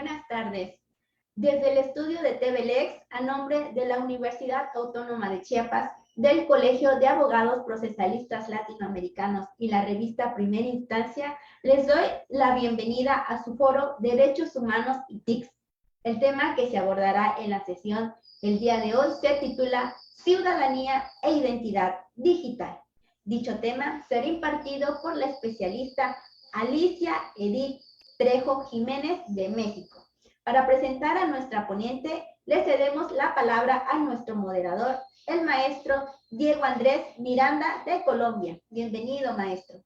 buenas tardes. Desde el estudio de TVLEX, a nombre de la Universidad Autónoma de Chiapas, del Colegio de Abogados Procesalistas Latinoamericanos y la revista Primera Instancia, les doy la bienvenida a su foro Derechos Humanos y TICs. El tema que se abordará en la sesión el día de hoy se titula Ciudadanía e Identidad Digital. Dicho tema será impartido por la especialista Alicia Edith Trejo Jiménez de México. Para presentar a nuestra ponente, le cedemos la palabra a nuestro moderador, el maestro Diego Andrés Miranda de Colombia. Bienvenido, maestro.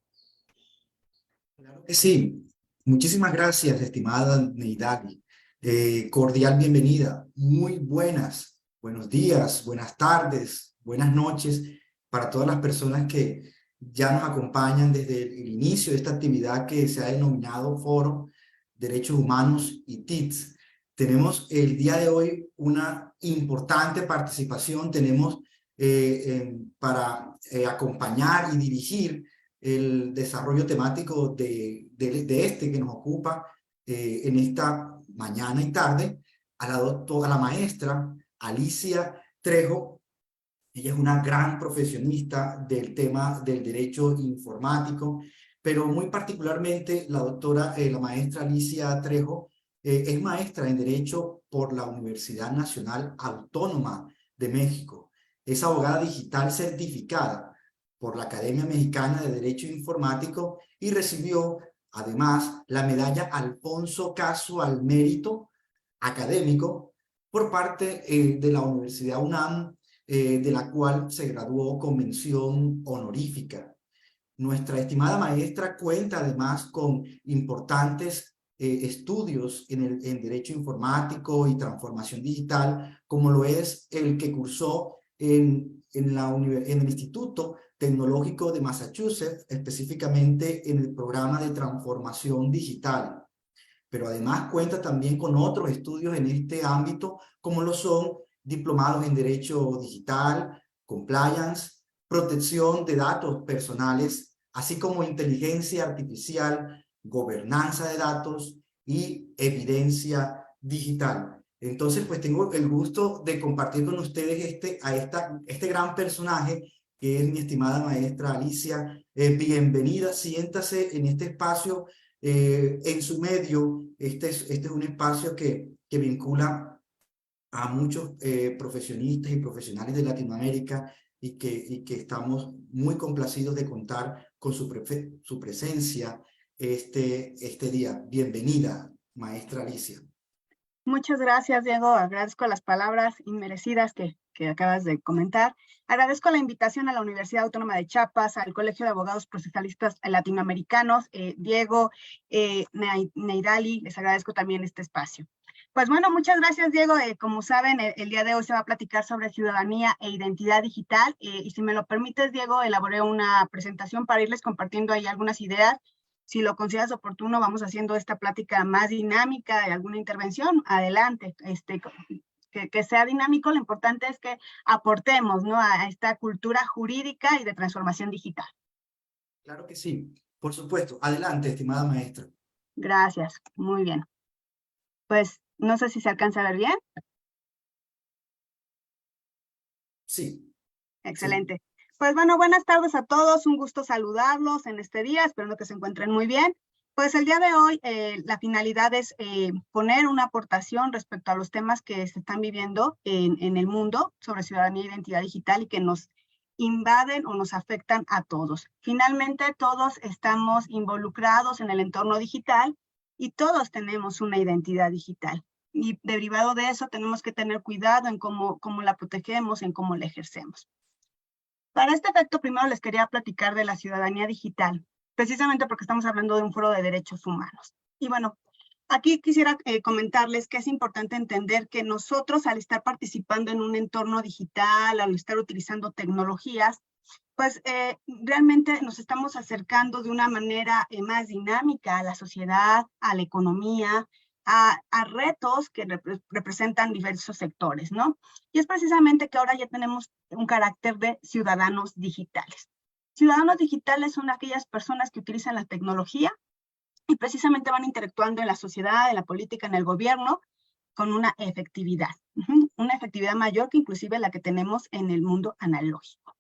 Claro que sí. Muchísimas gracias, estimada Neidali. Cordial bienvenida. Muy buenos días, buenas tardes, buenas noches para todas las personas que ya nos acompañan desde el inicio de esta actividad que se ha denominado Foro Derechos Humanos y TICs. Tenemos el día de hoy una importante participación. Tenemos para acompañar y dirigir el desarrollo temático de este que nos ocupa en esta mañana y tarde, a la maestra Alicia Trejo. Ella es una gran profesionista del tema del derecho informático, pero muy particularmente la maestra Alicia Trejo es maestra en Derecho por la Universidad Nacional Autónoma de México. Es abogada digital certificada por la Academia Mexicana de Derecho Informático y recibió además la medalla Alfonso Caso al Mérito Académico por parte de la Universidad UNAM, de la cual se graduó con mención honorífica. Nuestra estimada maestra cuenta además con importantes estudios en Derecho Informático y Transformación Digital, como lo es el que cursó en el Instituto Tecnológico de Massachusetts, específicamente en el programa de Transformación Digital. Pero además cuenta también con otros estudios en este ámbito, como lo son diplomados en Derecho Digital, Compliance, Protección de Datos Personales, así como Inteligencia Artificial, Gobernanza de Datos y Evidencia Digital. Entonces, pues tengo el gusto de compartir con ustedes este gran personaje que es mi estimada maestra Alicia. Bienvenida, siéntase en este espacio, en su medio. Este es un espacio que vincula a muchos profesionistas y profesionales de Latinoamérica y que estamos muy complacidos de contar con su presencia este día. Bienvenida, maestra Alicia. Muchas gracias, Diego. Agradezco las palabras inmerecidas que acabas de comentar. Agradezco la invitación a la Universidad Autónoma de Chiapas, al Colegio de Abogados Procesalistas Latinoamericanos, Diego, Neidali, les agradezco también este espacio. Pues bueno, muchas gracias, Diego. Como saben, el día de hoy se va a platicar sobre ciudadanía e identidad digital. Y si me lo permites, Diego, elaboré una presentación para irles compartiendo ahí algunas ideas. Si lo consideras oportuno, vamos haciendo esta plática más dinámica de alguna intervención. Adelante, que sea dinámico. Lo importante es que aportemos, ¿no?, a esta cultura jurídica y de transformación digital. Claro que sí, por supuesto. Adelante, estimada maestra. Gracias, muy bien. Pues no sé si se alcanza a ver bien. Sí. Excelente. Sí. Pues bueno, buenas tardes a todos, un gusto saludarlos en este día, esperando que se encuentren muy bien. Pues el día de hoy la finalidad es poner una aportación respecto a los temas que se están viviendo en el mundo sobre ciudadanía e identidad digital y que nos invaden o nos afectan a todos. Finalmente, todos estamos involucrados en el entorno digital y todos tenemos una identidad digital. Y derivado de eso tenemos que tener cuidado en cómo la protegemos, en cómo la ejercemos. Para este efecto, primero les quería platicar de la ciudadanía digital, precisamente porque estamos hablando de un foro de derechos humanos. Y bueno, aquí quisiera comentarles que es importante entender que nosotros, al estar participando en un entorno digital, al estar utilizando tecnologías, pues realmente nos estamos acercando de una manera más dinámica a la sociedad, a la economía, a retos que representan diversos sectores, ¿no? Y es precisamente que ahora ya tenemos un carácter de ciudadanos digitales. Ciudadanos digitales son aquellas personas que utilizan la tecnología y precisamente van interactuando en la sociedad, en la política, en el gobierno, con una efectividad. Una efectividad mayor que inclusive la que tenemos en el mundo analógico.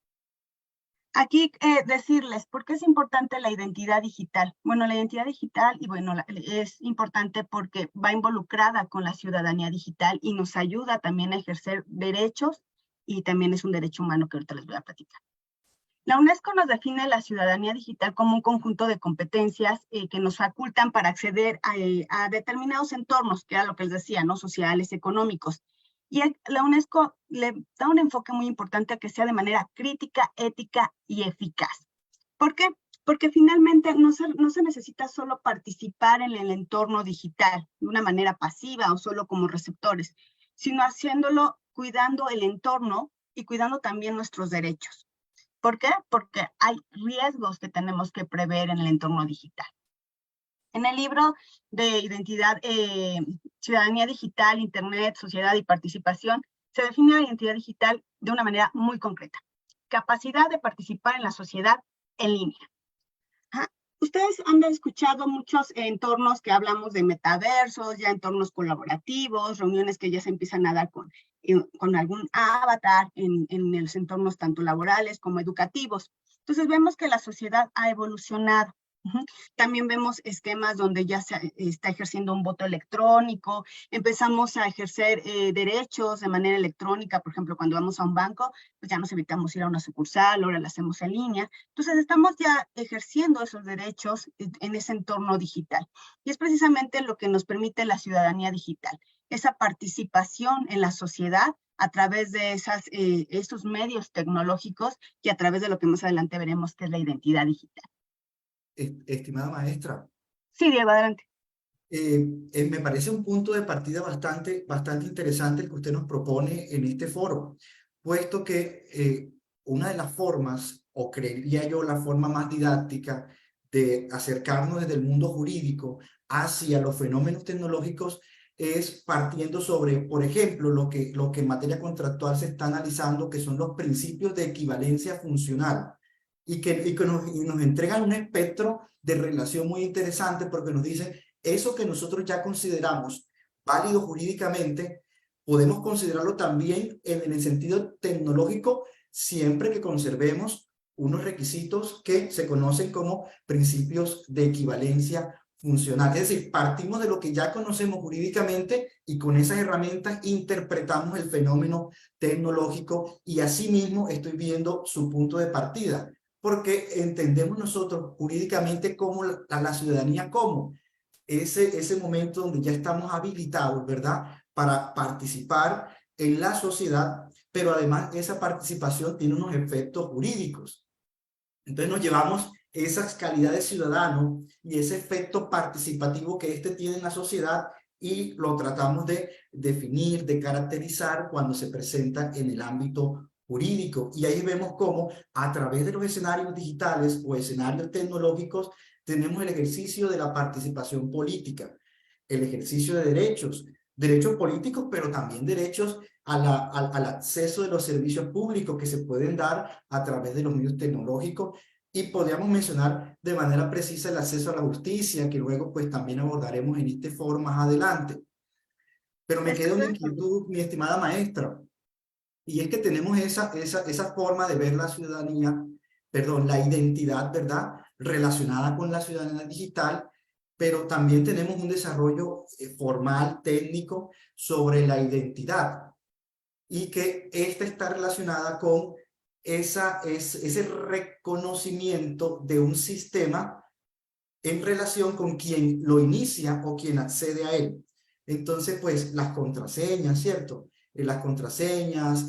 Aquí decirles, ¿por qué es importante la identidad digital? Bueno, la identidad digital, y bueno, es importante porque va involucrada con la ciudadanía digital y nos ayuda también a ejercer derechos, y también es un derecho humano que ahorita les voy a platicar. La UNESCO nos define la ciudadanía digital como un conjunto de competencias que nos facultan para acceder a determinados entornos, que era lo que les decía, ¿no? Sociales, económicos. Y la UNESCO le da un enfoque muy importante a que sea de manera crítica, ética y eficaz. ¿Por qué? Porque finalmente no se necesita solo participar en el entorno digital de una manera pasiva o solo como receptores, sino haciéndolo cuidando el entorno y cuidando también nuestros derechos. ¿Por qué? Porque hay riesgos que tenemos que prever en el entorno digital. En el libro de Identidad, Ciudadanía Digital, Internet, Sociedad y Participación, se define la identidad digital de una manera muy concreta. Capacidad de participar en la sociedad en línea. Ustedes han escuchado muchos entornos que hablamos de metaversos, ya entornos colaborativos, reuniones que ya se empiezan a dar con algún avatar en los entornos tanto laborales como educativos. Entonces vemos que la sociedad ha evolucionado. También vemos esquemas donde ya se está ejerciendo un voto electrónico, empezamos a ejercer derechos de manera electrónica, por ejemplo, cuando vamos a un banco, pues ya nos evitamos ir a una sucursal, ahora lo hacemos en línea. Entonces estamos ya ejerciendo esos derechos en ese entorno digital. Y es precisamente lo que nos permite la ciudadanía digital, esa participación en la sociedad a través de esos medios tecnológicos y a través de lo que más adelante veremos que es la identidad digital. Estimada maestra. Sí, Diego, adelante. Me parece un punto de partida bastante interesante el que usted nos propone en este foro, puesto que una de las formas, o creería yo la forma más didáctica de acercarnos desde el mundo jurídico hacia los fenómenos tecnológicos es partiendo sobre, por ejemplo, lo que en materia contractual se está analizando, que son los principios de equivalencia funcional. Y que nos entregan un espectro de relación muy interesante porque nos dice eso que nosotros ya consideramos válido jurídicamente, podemos considerarlo también en el sentido tecnológico siempre que conservemos unos requisitos que se conocen como principios de equivalencia funcional. Es decir, partimos de lo que ya conocemos jurídicamente y con esas herramientas interpretamos el fenómeno tecnológico y asimismo estoy viendo su punto de partida. Porque entendemos nosotros jurídicamente como la ciudadanía como ese momento donde ya estamos habilitados, ¿verdad?, para participar en la sociedad, pero además esa participación tiene unos efectos jurídicos. Entonces nos llevamos esas calidades ciudadanos y ese efecto participativo que tiene en la sociedad y lo tratamos de definir, de caracterizar cuando se presenta en el ámbito jurídico. Y ahí vemos cómo a través de los escenarios digitales o escenarios tecnológicos tenemos el ejercicio de la participación política, el ejercicio de derechos políticos, pero también derechos al acceso de los servicios públicos que se pueden dar a través de los medios tecnológicos. Y podríamos mencionar de manera precisa el acceso a la justicia, que luego pues también abordaremos en este foro más adelante. Pero me queda una inquietud, mi estimada maestra, y es que tenemos esa forma de ver la ciudadanía, la identidad, ¿verdad?, relacionada con la ciudadanía digital, pero también tenemos un desarrollo formal, técnico, sobre la identidad, y que esta está relacionada con ese reconocimiento de un sistema en relación con quien lo inicia o quien accede a él. Entonces, pues, las contraseñas, ¿cierto? Las contraseñas,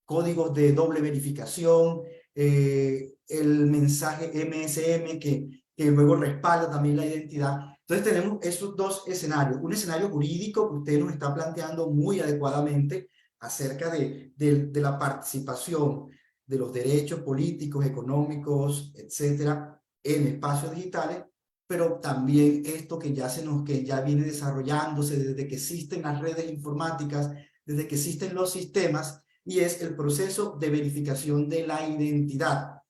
códigos de doble verificación, el mensaje MSM que luego respalda también la identidad. Entonces tenemos esos dos escenarios. Un escenario jurídico que usted nos está planteando muy adecuadamente acerca de la participación de los derechos políticos, económicos, etcétera, en espacios digitales, pero también esto que ya viene desarrollándose desde que existen las redes informáticas, desde que existen los sistemas, y es el proceso de verificación de la identidad,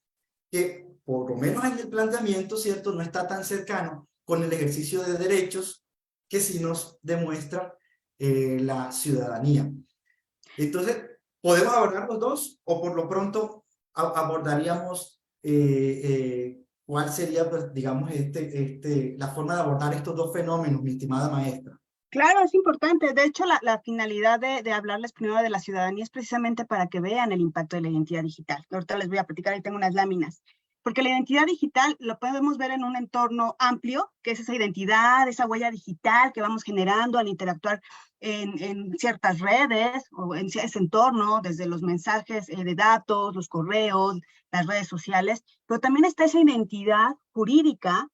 que por lo menos en el planteamiento, ¿cierto?, no está tan cercano con el ejercicio de derechos que sí nos demuestra la ciudadanía. Entonces, ¿podemos abordar los dos o por lo pronto abordaríamos cuál sería, pues, digamos, la forma de abordar estos dos fenómenos, mi estimada maestra? Claro, es importante. De hecho, la finalidad de hablarles primero de la ciudadanía es precisamente para que vean el impacto de la identidad digital. Ahorita les voy a platicar, ahí tengo unas láminas. Porque la identidad digital lo podemos ver en un entorno amplio, que es esa identidad, esa huella digital que vamos generando al interactuar en ciertas redes o en ese entorno, desde los mensajes de datos, los correos, las redes sociales, pero también está esa identidad jurídica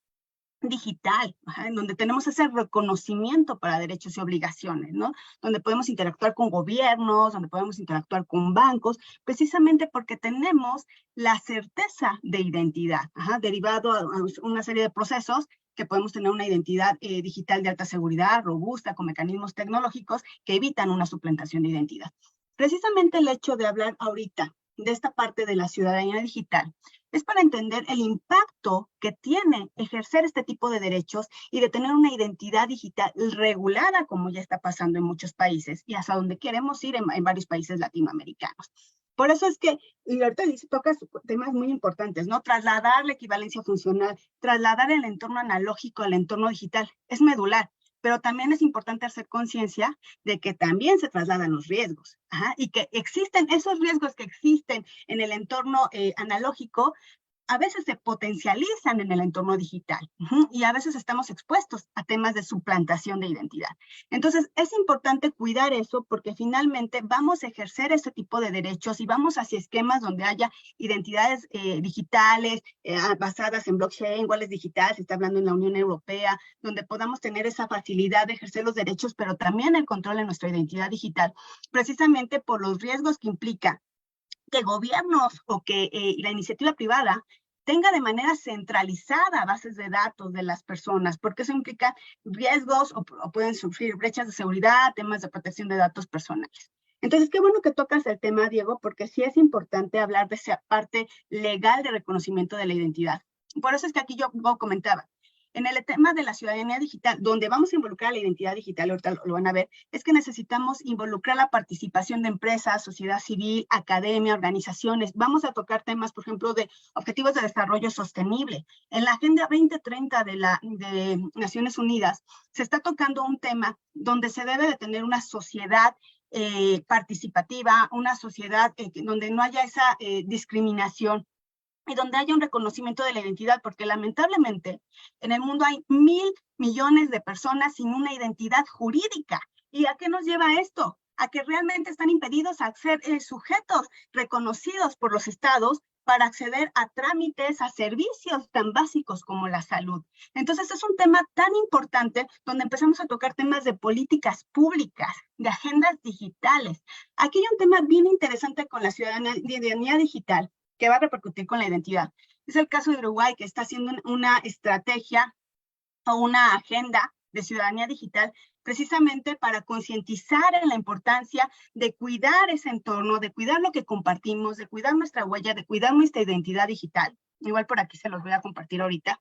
digital, en donde tenemos ese reconocimiento para derechos y obligaciones, ¿no? Donde podemos interactuar con gobiernos, donde podemos interactuar con bancos, precisamente porque tenemos la certeza de identidad, derivado a una serie de procesos que podemos tener una identidad digital de alta seguridad, robusta, con mecanismos tecnológicos que evitan una suplantación de identidad. Precisamente el hecho de hablar ahorita de esta parte de la ciudadanía digital es para entender el impacto que tiene ejercer este tipo de derechos y de tener una identidad digital regulada, como ya está pasando en muchos países y hasta donde queremos ir en varios países latinoamericanos. Por eso es que, y ahorita tocas temas muy importantes, ¿no? Trasladar la equivalencia funcional, trasladar el entorno analógico al entorno digital, es medular. Pero también es importante hacer conciencia de que también se trasladan los riesgos, y que existen esos riesgos que existen en el entorno analógico, a veces se potencializan en el entorno digital y a veces estamos expuestos a temas de suplantación de identidad. Entonces, es importante cuidar eso porque finalmente vamos a ejercer este tipo de derechos y vamos hacia esquemas donde haya identidades digitales basadas en blockchain, wallets digitales, se está hablando en la Unión Europea, donde podamos tener esa facilidad de ejercer los derechos, pero también el control de nuestra identidad digital, precisamente por los riesgos que implica que gobiernos o que la iniciativa privada tenga de manera centralizada bases de datos de las personas, porque eso implica riesgos o pueden sufrir brechas de seguridad, temas de protección de datos personales. Entonces, qué bueno que tocas el tema, Diego, porque sí es importante hablar de esa parte legal de reconocimiento de la identidad. Por eso es que aquí yo comentaba, en el tema de la ciudadanía digital, donde vamos a involucrar la identidad digital, ahorita lo van a ver, es que necesitamos involucrar la participación de empresas, sociedad civil, academia, organizaciones. Vamos a tocar temas, por ejemplo, de objetivos de desarrollo sostenible. En la Agenda 2030 de Naciones Unidas se está tocando un tema donde se debe de tener una sociedad participativa, una sociedad donde no haya esa discriminación y donde haya un reconocimiento de la identidad, porque lamentablemente en el mundo hay 1,000 millones de personas sin una identidad jurídica. ¿Y a qué nos lleva esto? A que realmente están impedidos a ser sujetos reconocidos por los estados para acceder a trámites, a servicios tan básicos como la salud. Entonces es un tema tan importante donde empezamos a tocar temas de políticas públicas, de agendas digitales. Aquí hay un tema bien interesante con la ciudadanía digital, que va a repercutir con la identidad. Es el caso de Uruguay, que está haciendo una estrategia o una agenda de ciudadanía digital precisamente para concientizar en la importancia de cuidar ese entorno, de cuidar lo que compartimos, de cuidar nuestra huella, de cuidar nuestra identidad digital. Igual por aquí se los voy a compartir ahorita.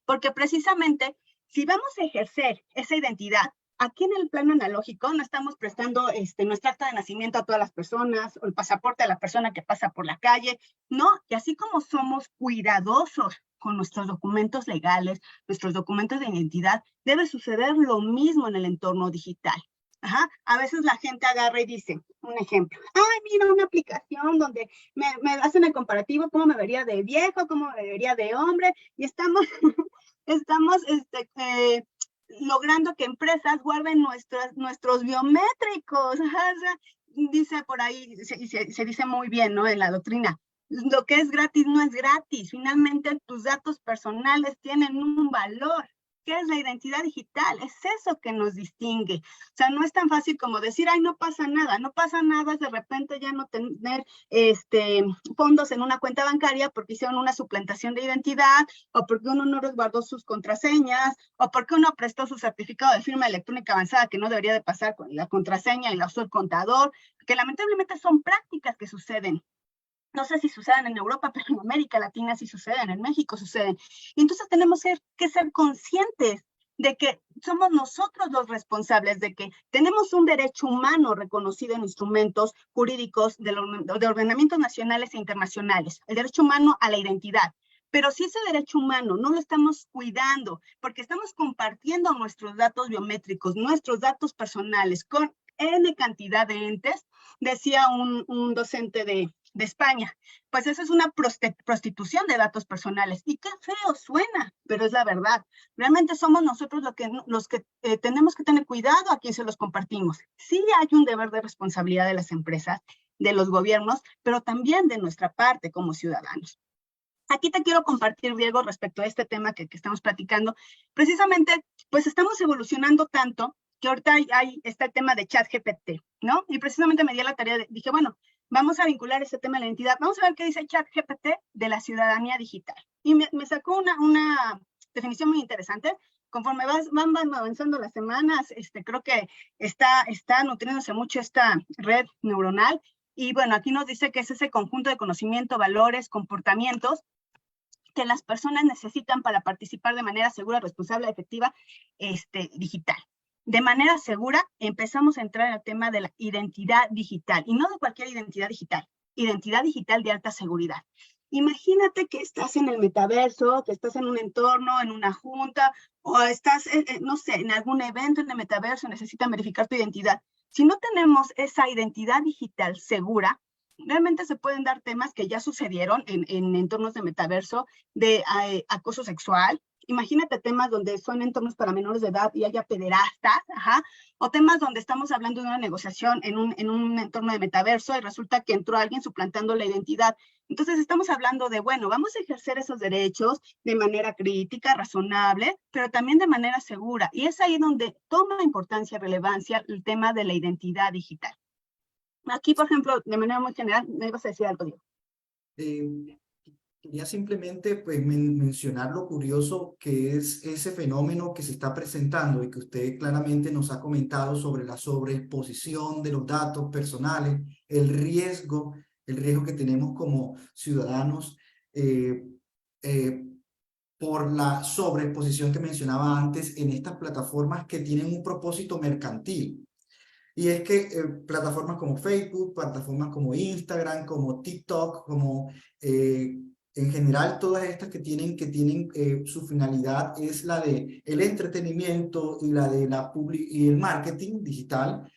Porque precisamente, si vamos a ejercer esa identidad, aquí en el plano analógico no estamos prestando nuestra acta de nacimiento a todas las personas o el pasaporte a la persona que pasa por la calle, no, y así como somos cuidadosos con nuestros documentos legales, nuestros documentos de identidad, debe suceder lo mismo en el entorno digital. A veces la gente agarra y dice, un ejemplo, ay, mira una aplicación donde me hacen el comparativo, cómo me vería de viejo, cómo me vería de hombre, y estamos logrando que empresas guarden nuestros biométricos. O sea, dice por ahí, se dice muy bien, ¿no? En la doctrina, lo que es gratis no es gratis. Finalmente, tus datos personales tienen un valor. ¿Qué es la identidad digital? Es eso que nos distingue. O sea, no es tan fácil como decir, ay, no pasa nada. No pasa nada de repente ya no tener fondos en una cuenta bancaria porque hicieron una suplantación de identidad, o porque uno no resguardó sus contraseñas, o porque uno prestó su certificado de firma electrónica avanzada que no debería de pasar con la contraseña y la usó el contador, que lamentablemente son prácticas que suceden No sé si suceden en Europa, pero en América Latina sí suceden, en México suceden. Y entonces tenemos que ser conscientes de que somos nosotros los responsables, de que tenemos un derecho humano reconocido en instrumentos jurídicos de ordenamientos nacionales e internacionales, el derecho humano a la identidad. Pero si ese derecho humano no lo estamos cuidando, porque estamos compartiendo nuestros datos biométricos, nuestros datos personales con N cantidad de entes, decía un docente de España, pues eso es una prostitución de datos personales. Y qué feo suena, pero es la verdad. Realmente somos nosotros los que tenemos que tener cuidado a quién se los compartimos. Sí hay un deber de responsabilidad de las empresas, de los gobiernos, pero también de nuestra parte como ciudadanos. Aquí te quiero compartir, Diego, respecto a este tema que estamos platicando. Precisamente, pues estamos evolucionando tanto que ahorita está el tema de ChatGPT, ¿no? Y precisamente me di la tarea dije, bueno, vamos a vincular ese tema a la identidad. Vamos a ver qué dice ChatGPT de la ciudadanía digital. Y me sacó una definición muy interesante. Conforme van avanzando las semanas, creo que está nutriéndose mucho esta red neuronal. Y bueno, aquí nos dice que es ese conjunto de conocimiento, valores, comportamientos que las personas necesitan para participar de manera segura, responsable, efectiva, digital. De manera segura, empezamos a entrar en el tema de la identidad digital, y no de cualquier identidad digital de alta seguridad. Imagínate que estás en el metaverso, que estás en un entorno, en una junta, o estás, no sé, en algún evento en el metaverso, necesitan verificar tu identidad. Si no tenemos esa identidad digital segura, realmente se pueden dar temas que ya sucedieron en entornos de metaverso, de acoso sexual. Imagínate temas donde son entornos para menores de edad y haya pederastas, o temas donde estamos hablando de una negociación en un entorno de metaverso y resulta que entró alguien suplantando la identidad. Entonces estamos hablando de, bueno, vamos a ejercer esos derechos de manera crítica, razonable, pero también de manera segura. Y es ahí donde toma importancia, relevancia el tema de la identidad digital. Aquí, por ejemplo, de manera muy general, me ibas a decir algo, Diego. Quería simplemente pues, mencionar lo curioso que es ese fenómeno que se está presentando y que usted claramente nos ha comentado sobre la sobreexposición de los datos personales, el riesgo que tenemos como ciudadanos por la sobreexposición que mencionaba antes en estas plataformas que tienen un propósito mercantil. Y es que plataformas como Facebook, plataformas como Instagram, como TikTok, como en general todas estas que tienen su finalidad es la de el entretenimiento y la de y el marketing digital,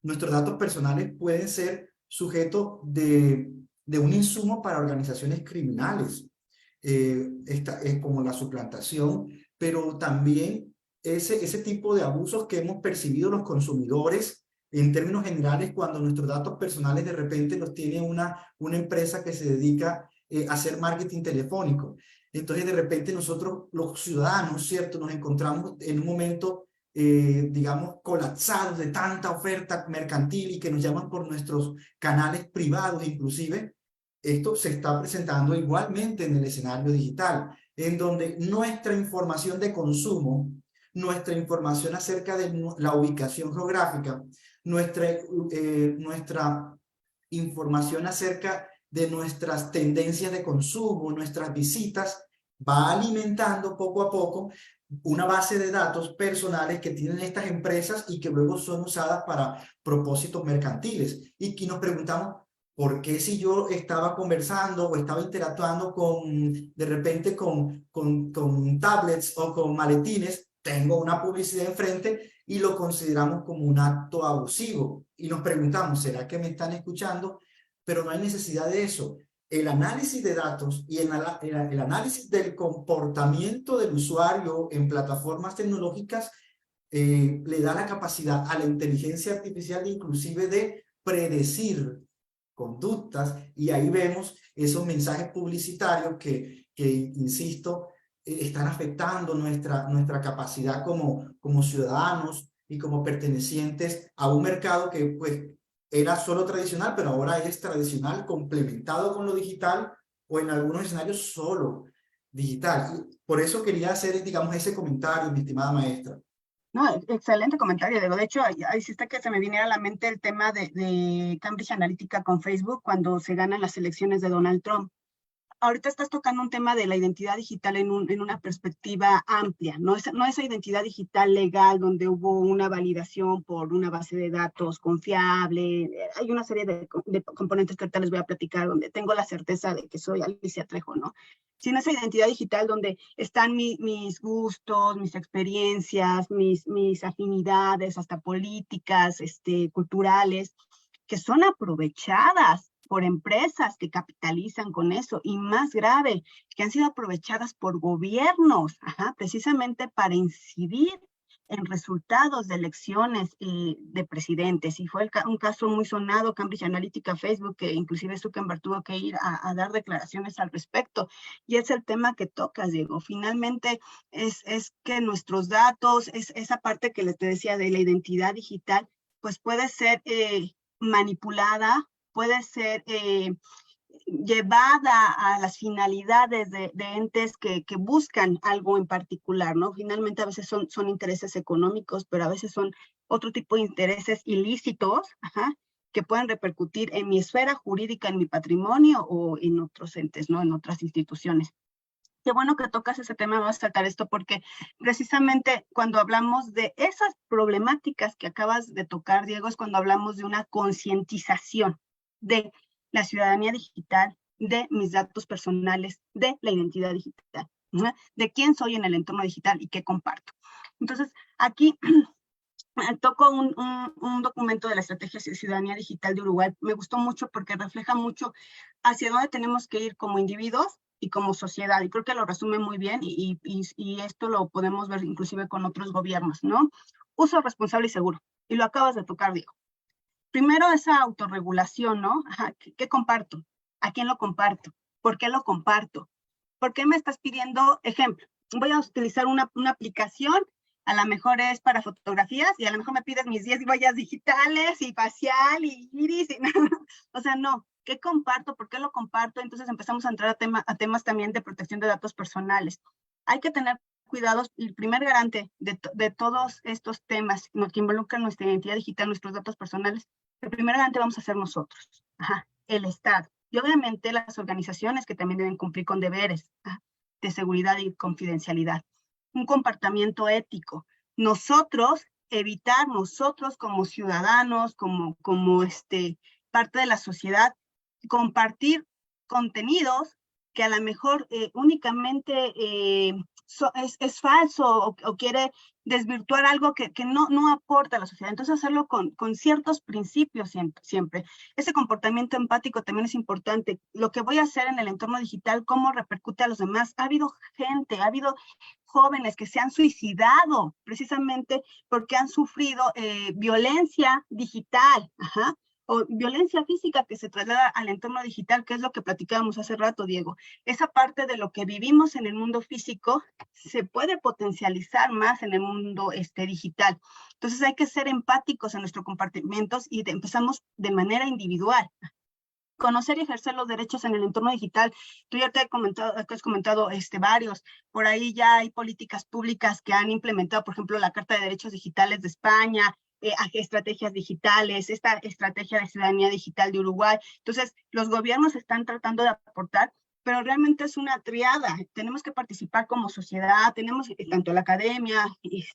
nuestros datos personales pueden ser sujeto de un insumo para organizaciones criminales, como la suplantación, pero también ese tipo de abusos que hemos percibido los consumidores en términos generales cuando nuestros datos personales de repente los tiene una empresa que se dedica a hacer marketing telefónico. Entonces de repente nosotros los ciudadanos, ¿cierto? Nos encontramos en un momento, digamos, colapsados de tanta oferta mercantil y que nos llaman por nuestros canales privados inclusive. Esto se está presentando igualmente en el escenario digital, en donde nuestra información de consumo, nuestra información acerca de la ubicación geográfica, nuestra información acerca de nuestras tendencias de consumo, nuestras visitas, va alimentando poco a poco una base de datos personales que tienen estas empresas y que luego son usadas para propósitos mercantiles. Y que nos preguntamos, ¿por qué si yo estaba conversando o estaba interactuando de repente con tablets o con maletines, tengo una publicidad enfrente y lo consideramos como un acto abusivo? Y nos preguntamos, ¿será que me están escuchando? Pero no hay necesidad de eso. El análisis de datos y el análisis del comportamiento del usuario en plataformas tecnológicas le da la capacidad a la inteligencia artificial inclusive de predecir conductas, y ahí vemos esos mensajes publicitarios que insisto, están afectando nuestra capacidad como ciudadanos y como pertenecientes a un mercado que pues era solo tradicional, pero ahora es tradicional complementado con lo digital o en algunos escenarios solo digital. Por eso quería hacer, digamos, ese comentario, mi estimada maestra. No, excelente comentario, Diego. De hecho, ahí sí está que se me viniera a la mente el tema de Cambridge Analytica con Facebook cuando se ganan las elecciones de Donald Trump. Ahorita estás tocando un tema de la identidad digital en una perspectiva amplia, no esa identidad digital legal donde hubo una validación por una base de datos confiable. Hay una serie de componentes que ahorita les voy a platicar donde tengo la certeza de que soy Alicia Trejo, ¿no? Sino esa identidad digital donde están mis gustos, mis experiencias, mis afinidades, hasta políticas, culturales, que son aprovechadas por empresas que capitalizan con eso, y más grave, que han sido aprovechadas por gobiernos, precisamente para incidir en resultados de elecciones de presidentes. Y fue un caso muy sonado, Cambridge Analytica, Facebook, que inclusive Zuckerberg tuvo que ir a dar declaraciones al respecto. Y es el tema que tocas, Diego. Finalmente es que nuestros datos, esa parte que les te decía de la identidad digital, pues puede ser manipulada, puede ser llevada a las finalidades de entes que buscan algo en particular, ¿no? Finalmente a veces son intereses económicos, pero a veces son otro tipo de intereses ilícitos, que pueden repercutir en mi esfera jurídica, en mi patrimonio o en otros entes, ¿no? En otras instituciones. Qué bueno que tocas ese tema, vamos a tratar esto porque precisamente cuando hablamos de esas problemáticas que acabas de tocar, Diego, es cuando hablamos de una concientización de la ciudadanía digital, de mis datos personales, de la identidad digital, ¿no? De quién soy en el entorno digital y qué comparto. Entonces, aquí toco un documento de la Estrategia de Ciudadanía Digital de Uruguay. Me gustó mucho porque refleja mucho hacia dónde tenemos que ir como individuos y como sociedad, y creo que lo resume muy bien, y esto lo podemos ver inclusive con otros gobiernos, ¿no? Uso responsable y seguro, y lo acabas de tocar, Diego. Primero, esa autorregulación, ¿no? ¿Qué comparto? ¿A quién lo comparto? ¿Por qué lo comparto? ¿Por qué me estás pidiendo? Ejemplo, voy a utilizar una aplicación, a lo mejor es para fotografías, y a lo mejor me pides mis 10 huellas digitales, y facial, y iris, y o sea, no. ¿Qué comparto? ¿Por qué lo comparto? Entonces empezamos a entrar a temas también de protección de datos personales. Hay que tener cuidados. El primer garante de todos estos temas que involucran nuestra identidad digital, nuestros datos personales, el primer garante vamos a ser nosotros, el Estado. Y obviamente las organizaciones que también deben cumplir con deberes de seguridad y confidencialidad. Un comportamiento ético. Nosotros como ciudadanos, como parte de la sociedad, compartir contenidos que a lo mejor únicamente es falso o quiere desvirtuar algo que no aporta a la sociedad. Entonces hacerlo con ciertos principios siempre. Ese comportamiento empático también es importante. Lo que voy a hacer en el entorno digital, cómo repercute a los demás. Ha habido jóvenes que se han suicidado precisamente porque han sufrido violencia digital, o violencia física que se traslada al entorno digital, que es lo que platicábamos hace rato, Diego. Esa parte de lo que vivimos en el mundo físico se puede potencializar más en el mundo digital. Entonces hay que ser empáticos en nuestros compartimentos y empezamos de manera individual. Conocer y ejercer los derechos en el entorno digital. Tú ya te has comentado varios. Por ahí ya hay políticas públicas que han implementado, por ejemplo, la Carta de Derechos Digitales de España, estrategias digitales, esta estrategia de ciudadanía digital de Uruguay. Entonces, los gobiernos están tratando de aportar, pero realmente es una triada. Tenemos que participar como sociedad, tenemos tanto la academia,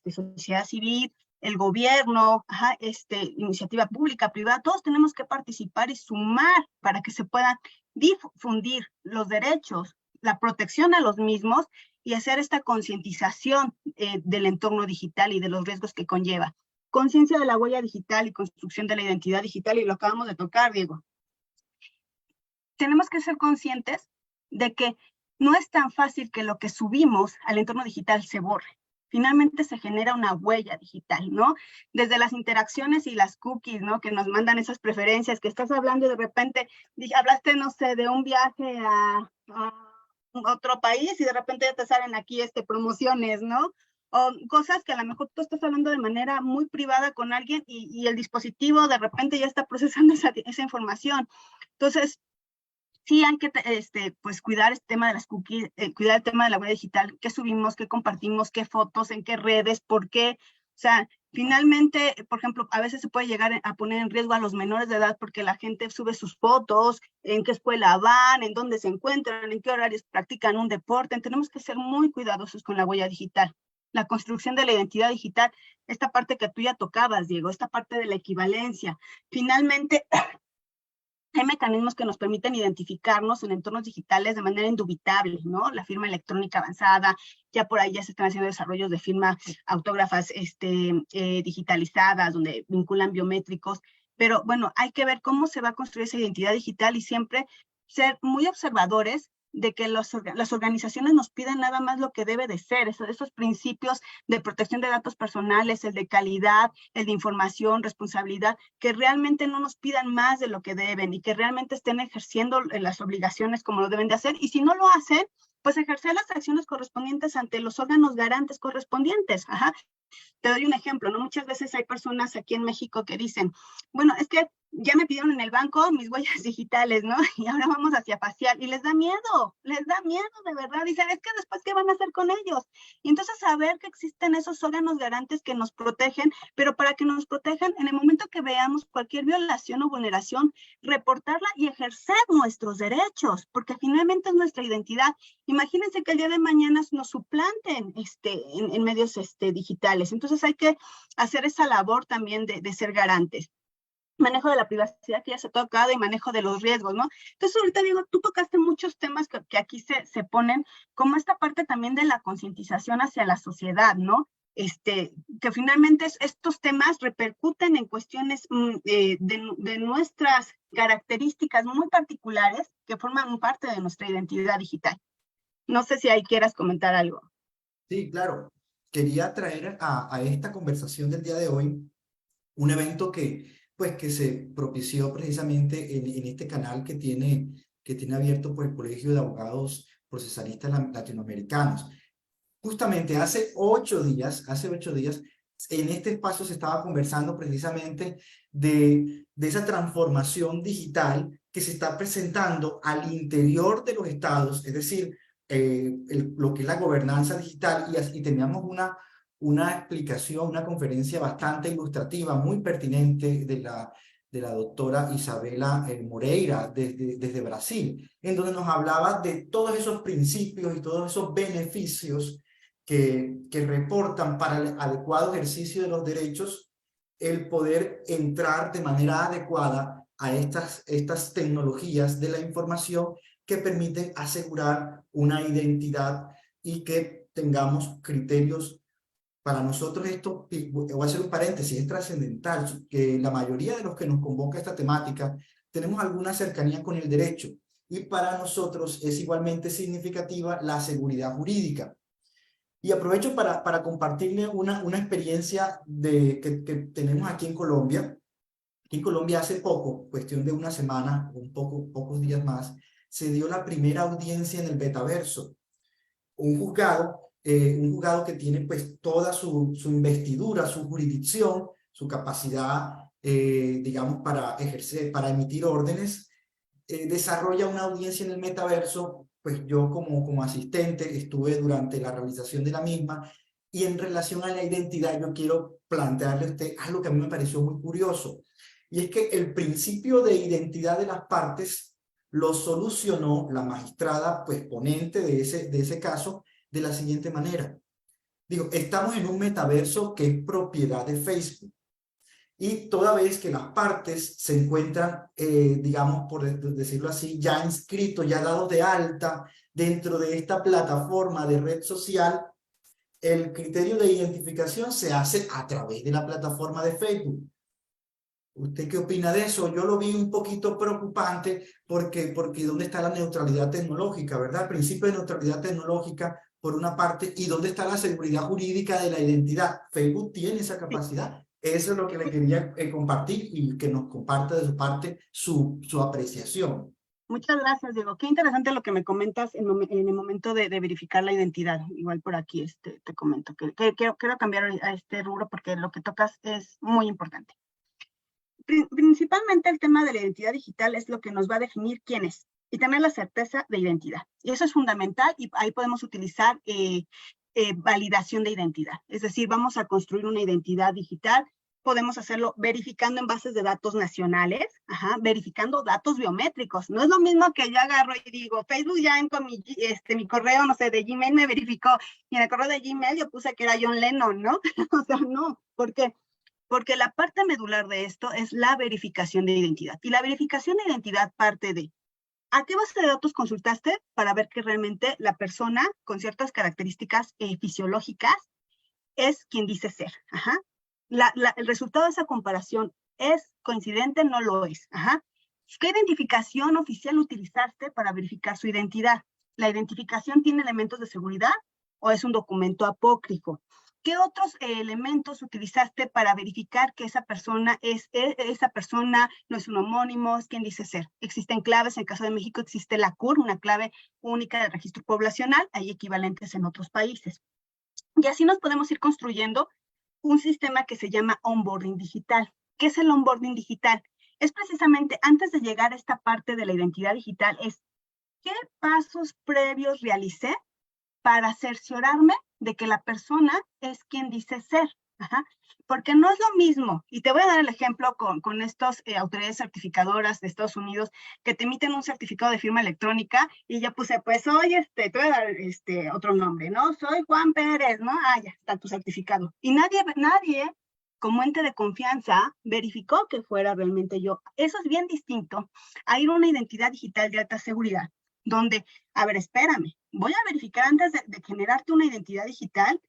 sociedad civil, el gobierno, iniciativa pública, privada, todos tenemos que participar y sumar para que se puedan difundir los derechos, la protección a los mismos y hacer esta concientización del entorno digital y de los riesgos que conlleva. Conciencia de la huella digital y construcción de la identidad digital, y lo acabamos de tocar, Diego. Tenemos que ser conscientes de que no es tan fácil que lo que subimos al entorno digital se borre. Finalmente se genera una huella digital, ¿no? Desde las interacciones y las cookies, ¿no? Que nos mandan esas preferencias, que estás hablando y de repente, hablaste, no sé, de un viaje a otro país y de repente ya te salen aquí promociones, ¿no? O cosas que a lo mejor tú estás hablando de manera muy privada con alguien y el dispositivo de repente ya está procesando esa información. Entonces, sí hay que pues cuidar este tema de las cookies, cuidar el tema de la huella digital, qué subimos, qué compartimos, qué fotos, en qué redes, por qué. O sea, finalmente, por ejemplo, a veces se puede llegar a poner en riesgo a los menores de edad porque la gente sube sus fotos, en qué escuela van, en dónde se encuentran, en qué horarios practican un deporte. Tenemos que ser muy cuidadosos con la huella digital. La construcción de la identidad digital, esta parte que tú ya tocabas, Diego, esta parte de la equivalencia. Finalmente, hay mecanismos que nos permiten identificarnos en entornos digitales de manera indubitable, ¿no? La firma electrónica avanzada, ya por ahí ya se están haciendo desarrollos de firma autógrafas digitalizadas, donde vinculan biométricos, pero bueno, hay que ver cómo se va a construir esa identidad digital y siempre ser muy observadores de que las organizaciones nos pidan nada más lo que debe de ser, esos principios de protección de datos personales, el de calidad, el de información, responsabilidad, que realmente no nos pidan más de lo que deben y que realmente estén ejerciendo las obligaciones como lo deben de hacer. Y si no lo hacen, pues ejercer las acciones correspondientes ante los órganos garantes correspondientes. Ajá. Te doy un ejemplo, ¿no? Muchas veces hay personas aquí en México que dicen, bueno, es que ya me pidieron en el banco mis huellas digitales, ¿no? Y ahora vamos hacia facial. Y les da miedo de verdad. Dicen, es que después, ¿qué van a hacer con ellos? Y entonces saber que existen esos órganos garantes que nos protegen, pero para que nos protejan, en el momento que veamos cualquier violación o vulneración, reportarla y ejercer nuestros derechos, porque finalmente es nuestra identidad. Imagínense que el día de mañana nos suplanten en medios digitales. Entonces hay que hacer esa labor también de ser garantes. Manejo de la privacidad que ya se ha tocado y manejo de los riesgos, ¿no? Entonces ahorita digo, tú tocaste muchos temas que aquí se ponen, como esta parte también de la concientización hacia la sociedad, ¿no? Que finalmente estos temas repercuten en cuestiones de nuestras características muy particulares que forman parte de nuestra identidad digital. No sé si ahí quieras comentar algo. Sí, claro. Quería traer a esta conversación del día de hoy un evento que se propició precisamente en este canal que tiene abierto por el Colegio de Abogados Procesalistas Latinoamericanos. Justamente hace 8 días, en este espacio se estaba conversando precisamente de esa transformación digital que se está presentando al interior de los estados, es decir, lo que es la gobernanza digital, y teníamos una explicación, una conferencia bastante ilustrativa, muy pertinente de la doctora Isabela Moreira desde Brasil, en donde nos hablaba de todos esos principios y todos esos beneficios que reportan para el adecuado ejercicio de los derechos el poder entrar de manera adecuada a estas tecnologías de la información que permiten asegurar una identidad y que tengamos criterios. Para nosotros esto, voy a hacer un paréntesis, es trascendental, que la mayoría de los que nos convoca esta temática tenemos alguna cercanía con el derecho, y para nosotros es igualmente significativa la seguridad jurídica. Y aprovecho para compartirle una experiencia que tenemos aquí en Colombia. Aquí en Colombia hace poco, cuestión de una semana, pocos días más, se dio la primera audiencia en el Metaverso. Un juzgado que tiene pues toda su investidura, su jurisdicción, su capacidad, digamos, para ejercer, para emitir órdenes, desarrolla una audiencia en el Metaverso. Pues yo como asistente estuve durante la realización de la misma, y en relación a la identidad yo quiero plantearle a usted algo que a mí me pareció muy curioso, y es que el principio de identidad de las partes lo solucionó la magistrada, pues ponente de ese caso, de la siguiente manera. Digo, estamos en un metaverso que es propiedad de Facebook, y toda vez que las partes se encuentran, digamos, por decirlo así, ya inscritos, ya dados de alta dentro de esta plataforma de red social, el criterio de identificación se hace a través de la plataforma de Facebook. ¿Usted qué opina de eso? Yo lo vi un poquito preocupante porque ¿dónde está la neutralidad tecnológica, verdad? El principio de neutralidad tecnológica, por una parte, y ¿dónde está la seguridad jurídica de la identidad? Facebook tiene esa capacidad. Eso es lo que le quería compartir, y que nos comparte de su parte su apreciación. Muchas gracias, Diego. Qué interesante lo que me comentas en el momento de verificar la identidad. Igual por aquí te comento que quiero cambiar a este rubro porque lo que tocas es muy importante. Principalmente el tema de la identidad digital es lo que nos va a definir quién es y tener la certeza de identidad. Y eso es fundamental, y ahí podemos utilizar validación de identidad. Es decir, vamos a construir una identidad digital. Podemos hacerlo verificando en bases de datos nacionales, verificando datos biométricos. No es lo mismo que yo agarro y digo, Facebook ya con mi correo, no sé, de Gmail me verificó, y en el correo de Gmail yo puse que era John Lennon, ¿no? O sea, no. ¿Por qué? Porque la parte medular de esto es la verificación de identidad. Y la verificación de identidad parte de ¿a qué base de datos consultaste para ver que realmente la persona con ciertas características fisiológicas es quien dice ser? El resultado de esa comparación es coincidente, no lo es. ¿Qué identificación oficial utilizaste para verificar su identidad? ¿La identificación tiene elementos de seguridad o es un documento apócrifo? ¿Qué otros elementos utilizaste para verificar que esa persona no es un homónimo, es quien dice ser? Existen claves, en el caso de México existe la CUR, una clave única de registro poblacional, hay equivalentes en otros países. Y así nos podemos ir construyendo un sistema que se llama onboarding digital. ¿Qué es el onboarding digital? Es precisamente, antes de llegar a esta parte de la identidad digital, es ¿qué pasos previos realicé para cerciorarme de que la persona es quien dice ser? Porque no es lo mismo, y te voy a dar el ejemplo con estas autoridades certificadoras de Estados Unidos que te emiten un certificado de firma electrónica, y ya puse, pues soy te voy a dar otro nombre, ¿no? Soy Juan Pérez, ¿no? Ya está tu certificado. Y nadie como ente de confianza verificó que fuera realmente yo. Eso es bien distinto a ir a una identidad digital de alta seguridad, donde, a ver, espérame, voy a verificar antes de generarte una identidad digital,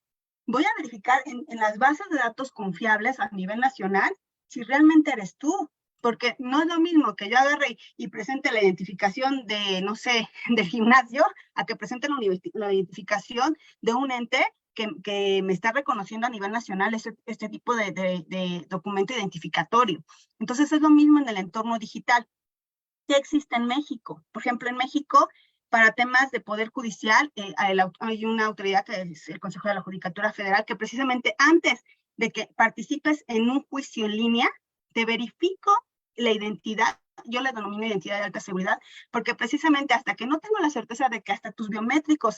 voy a verificar en las bases de datos confiables a nivel nacional si realmente eres tú, porque no es lo mismo que yo agarre y presente la identificación de, no sé, del gimnasio, a que presente la identificación de un ente que me está reconociendo a nivel nacional este tipo de documento identificatorio. Entonces es lo mismo en el entorno digital. ¿Qué existe en México? Por ejemplo, en México, para temas de poder judicial, hay una autoridad que es el Consejo de la Judicatura Federal, que precisamente antes de que participes en un juicio en línea, te verifico la identidad. Yo le denomino identidad de alta seguridad, porque precisamente hasta que no tengo la certeza de que hasta tus biométricos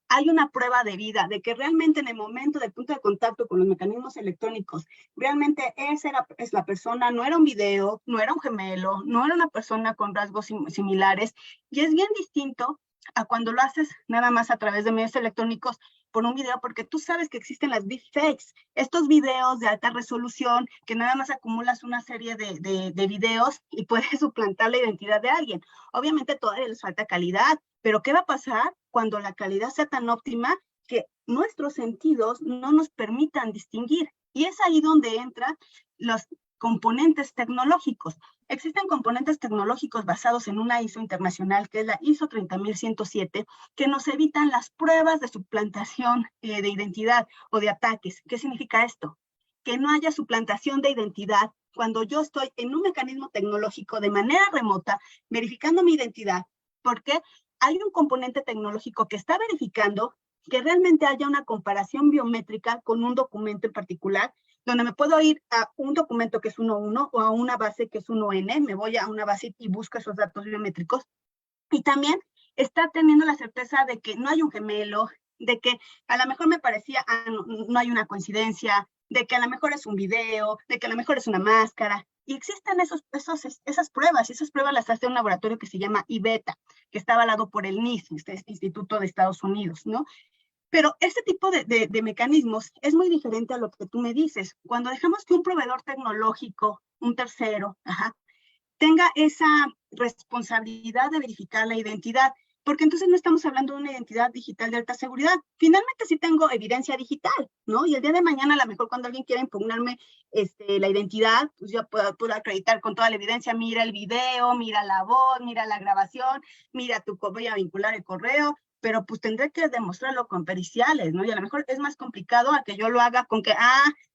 hay una prueba de vida, de que realmente en el momento del punto de contacto con los mecanismos electrónicos, realmente es la persona, no era un video, no era un gemelo, no era una persona con rasgos similares, y es bien distinto a cuando lo haces nada más a través de medios electrónicos por un video, porque tú sabes que existen las deepfakes, estos videos de alta resolución que nada más acumulas una serie de videos y puedes suplantar la identidad de alguien. Obviamente todavía les falta calidad, pero ¿qué va a pasar cuando la calidad sea tan óptima que nuestros sentidos no nos permitan distinguir? Y es ahí donde entran los componentes tecnológicos. Existen componentes tecnológicos basados en una ISO internacional, que es la ISO 30107, que nos evitan las pruebas de suplantación de identidad o de ataques. ¿Qué significa esto? Que no haya suplantación de identidad cuando yo estoy en un mecanismo tecnológico de manera remota, verificando mi identidad, porque hay un componente tecnológico que está verificando que realmente haya una comparación biométrica con un documento en particular, donde me puedo ir a un documento que es 1.1 o a una base que es 1N, me voy a una base y busco esos datos biométricos, y también está teniendo la certeza de que no hay un gemelo, de que a lo mejor me parecía, no hay una coincidencia, de que a lo mejor es un video, de que a lo mejor es una máscara, y existen esas pruebas, y esas pruebas las hace un laboratorio que se llama IBETA, que está avalado por el NIST, este Instituto de Estados Unidos, ¿no? Pero este tipo de mecanismos es muy diferente a lo que tú me dices. Cuando dejamos que un proveedor tecnológico, un tercero, tenga esa responsabilidad de verificar la identidad, porque entonces no estamos hablando de una identidad digital de alta seguridad. Finalmente sí tengo evidencia digital, ¿no? Y el día de mañana, a lo mejor cuando alguien quiera impugnarme la identidad, pues yo puedo acreditar con toda la evidencia, mira el video, mira la voz, mira la grabación, mira voy a vincular el correo, pero pues tendré que demostrarlo con periciales, ¿no? Y a lo mejor es más complicado a que yo lo haga con que,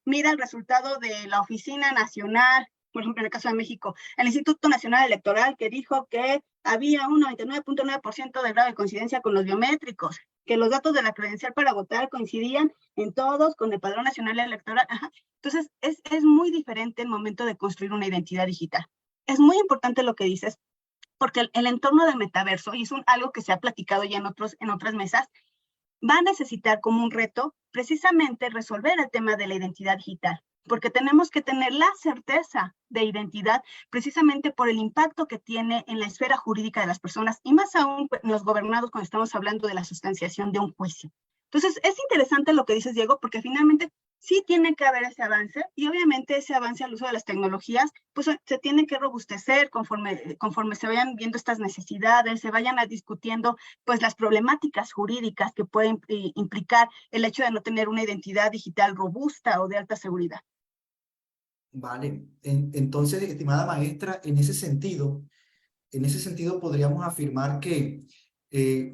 mira el resultado de la Oficina Nacional, por ejemplo, en el caso de México, el Instituto Nacional Electoral, que dijo que había un 99.9% de grado de coincidencia con los biométricos, que los datos de la credencial para votar coincidían en todos con el Padrón Nacional Electoral. Entonces, es muy diferente el momento de construir una identidad digital. Es muy importante lo que dices, porque el entorno del metaverso, y es algo que se ha platicado ya en otras mesas, va a necesitar como un reto precisamente resolver el tema de la identidad digital, porque tenemos que tener la certeza de identidad precisamente por el impacto que tiene en la esfera jurídica de las personas y más aún en los gobernados cuando estamos hablando de la sustanciación de un juicio. Entonces, es interesante lo que dices, Diego, porque finalmente sí tiene que haber ese avance y obviamente ese avance al uso de las tecnologías, pues se tiene que robustecer conforme se vayan viendo estas necesidades, se vayan discutiendo pues las problemáticas jurídicas que pueden implicar el hecho de no tener una identidad digital robusta o de alta seguridad. Vale, entonces, estimada maestra, en ese sentido podríamos afirmar que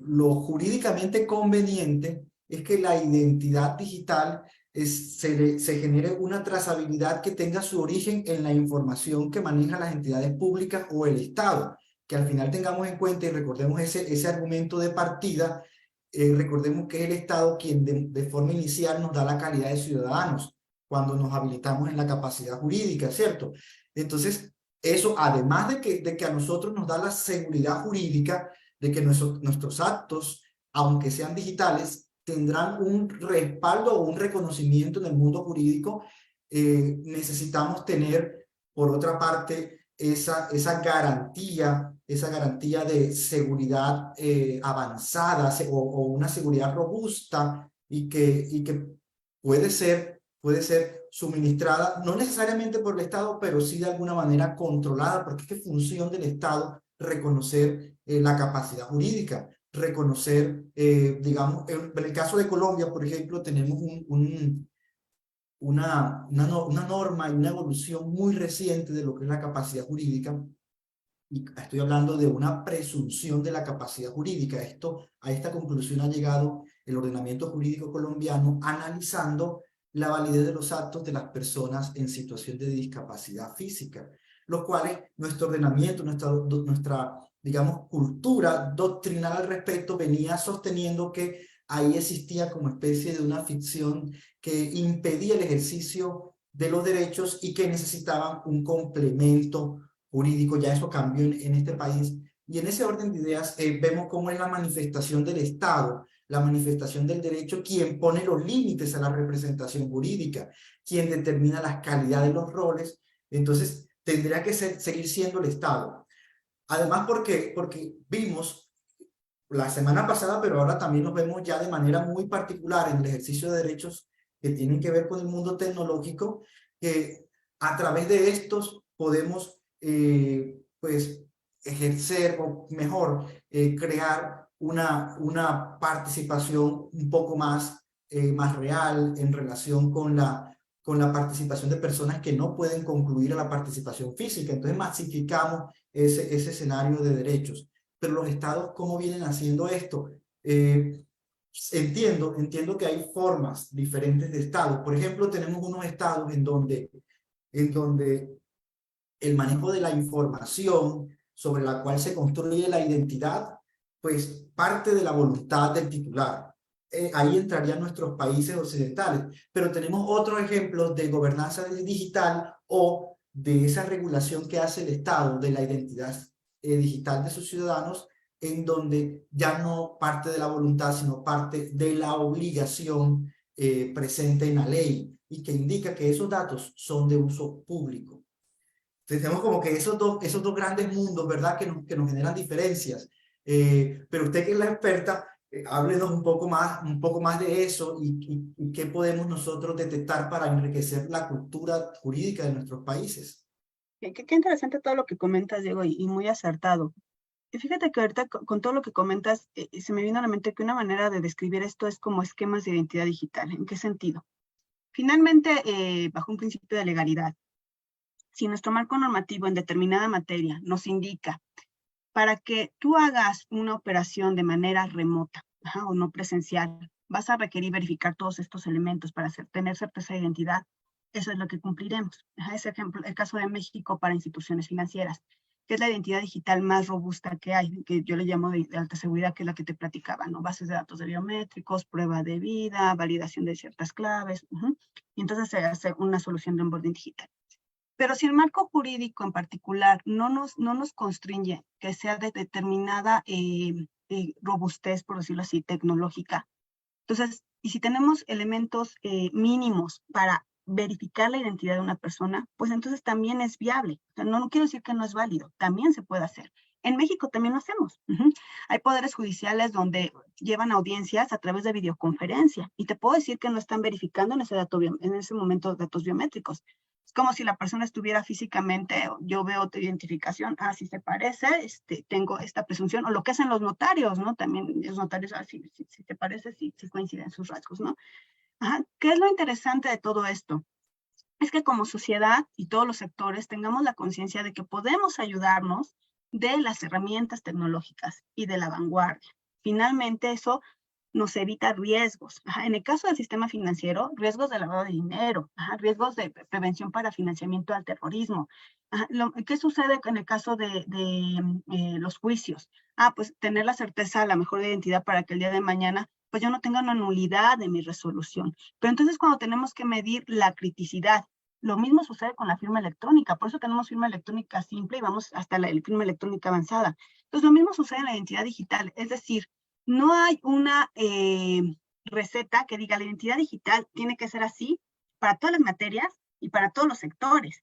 lo jurídicamente conveniente es que la identidad digital se genere una trazabilidad que tenga su origen en la información que manejan las entidades públicas o el Estado, que al final tengamos en cuenta y recordemos ese argumento de partida, recordemos que es el Estado quien de forma inicial nos da la calidad de ciudadanos cuando nos habilitamos en la capacidad jurídica, ¿cierto? Entonces, eso, además de que a nosotros nos da la seguridad jurídica de que nuestros actos, aunque sean digitales, tendrán un respaldo o un reconocimiento en el mundo jurídico, necesitamos tener, por otra parte, esa garantía de seguridad avanzada o una seguridad robusta y que puede ser suministrada, no necesariamente por el Estado, pero sí de alguna manera controlada, porque es que función del Estado reconocer la capacidad jurídica, reconocer, digamos, en el caso de Colombia, por ejemplo, tenemos una norma y una evolución muy reciente de lo que es la capacidad jurídica, y estoy hablando de una presunción de la capacidad jurídica. A esta conclusión ha llegado el ordenamiento jurídico colombiano analizando la validez de los actos de las personas en situación de discapacidad física, los cuales nuestro ordenamiento, nuestra digamos, cultura doctrinal al respecto venía sosteniendo que ahí existía como especie de una ficción que impedía el ejercicio de los derechos y que necesitaban un complemento jurídico. Ya eso cambió en este país. Y en ese orden de ideas vemos cómo es la manifestación del Estado, la manifestación del derecho, quien pone los límites a la representación jurídica, quien determina las calidades de los roles. Entonces, tendría que seguir siendo el Estado. Además, porque vimos la semana pasada, pero ahora también nos vemos ya de manera muy particular en el ejercicio de derechos que tienen que ver con el mundo tecnológico, que a través de estos podemos pues ejercer o mejor crear una participación un poco más real en relación con la participación de personas que no pueden concluir a la participación física. Entonces masificamos ese escenario de derechos. Pero los estados, ¿cómo vienen haciendo esto? Entiendo que hay formas diferentes de estados. Por ejemplo, tenemos unos estados en donde el manejo de la información sobre la cual se construye la identidad, pues parte de la voluntad del titular. Ahí entrarían nuestros países occidentales, pero tenemos otros ejemplos de gobernanza digital o de esa regulación que hace el Estado de la identidad digital de sus ciudadanos, en donde ya no parte de la voluntad, sino parte de la obligación presente en la ley y que indica que esos datos son de uso público. Entonces, tenemos como que esos dos grandes mundos, ¿verdad? Que nos generan diferencias. Pero usted que es la experta, háblenos un poco más de eso y qué podemos nosotros detectar para enriquecer la cultura jurídica de nuestros países. Qué interesante todo lo que comentas, Diego, y muy acertado. Y fíjate que ahorita con todo lo que comentas, se me vino a la mente que una manera de describir esto es como esquemas de identidad digital. ¿En qué sentido? Finalmente, bajo un principio de legalidad, si nuestro marco normativo en determinada materia nos indica para que tú hagas una operación de manera remota o no presencial, vas a requerir verificar todos estos elementos para tener certeza de identidad, eso es lo que cumpliremos. Ese ejemplo, el caso de México para instituciones financieras, que es la identidad digital más robusta que hay, que yo le llamo de alta seguridad, que es la que te platicaba, ¿no? Bases de datos de biométricos, prueba de vida, validación de ciertas claves, y entonces se hace una solución de onboarding digital. Pero si el marco jurídico en particular no nos constriñe que sea de determinada robustez, por decirlo así, tecnológica, Entonces, y si tenemos elementos mínimos para verificar la identidad de una persona, pues entonces también es viable. O sea, no quiero decir que no es válido, también se puede hacer. En México también lo hacemos. Hay poderes judiciales donde llevan audiencias a través de videoconferencia y te puedo decir que no están verificando en ese momento datos biométricos. Es como si la persona estuviera físicamente, yo veo tu identificación, si se parece, tengo esta presunción, o lo que hacen los notarios, ¿no? También los notarios, si te parece, si coinciden sus rasgos, ¿no? ¿Qué es lo interesante de todo esto? Es que como sociedad y todos los sectores tengamos la conciencia de que podemos ayudarnos de las herramientas tecnológicas y de la vanguardia. Finalmente, eso nos evita riesgos. En el caso del sistema financiero, riesgos de lavado de dinero, riesgos de prevención para financiamiento al terrorismo. ¿Qué sucede en el caso de los juicios? Pues tener la certeza, la mejor identidad para que el día de mañana pues yo no tenga una nulidad de mi resolución. Pero entonces cuando tenemos que medir la criticidad, lo mismo sucede con la firma electrónica, por eso tenemos firma electrónica simple y vamos hasta la firma electrónica avanzada. Entonces lo mismo sucede en la identidad digital, es decir, no hay una receta que diga la identidad digital tiene que ser así para todas las materias y para todos los sectores.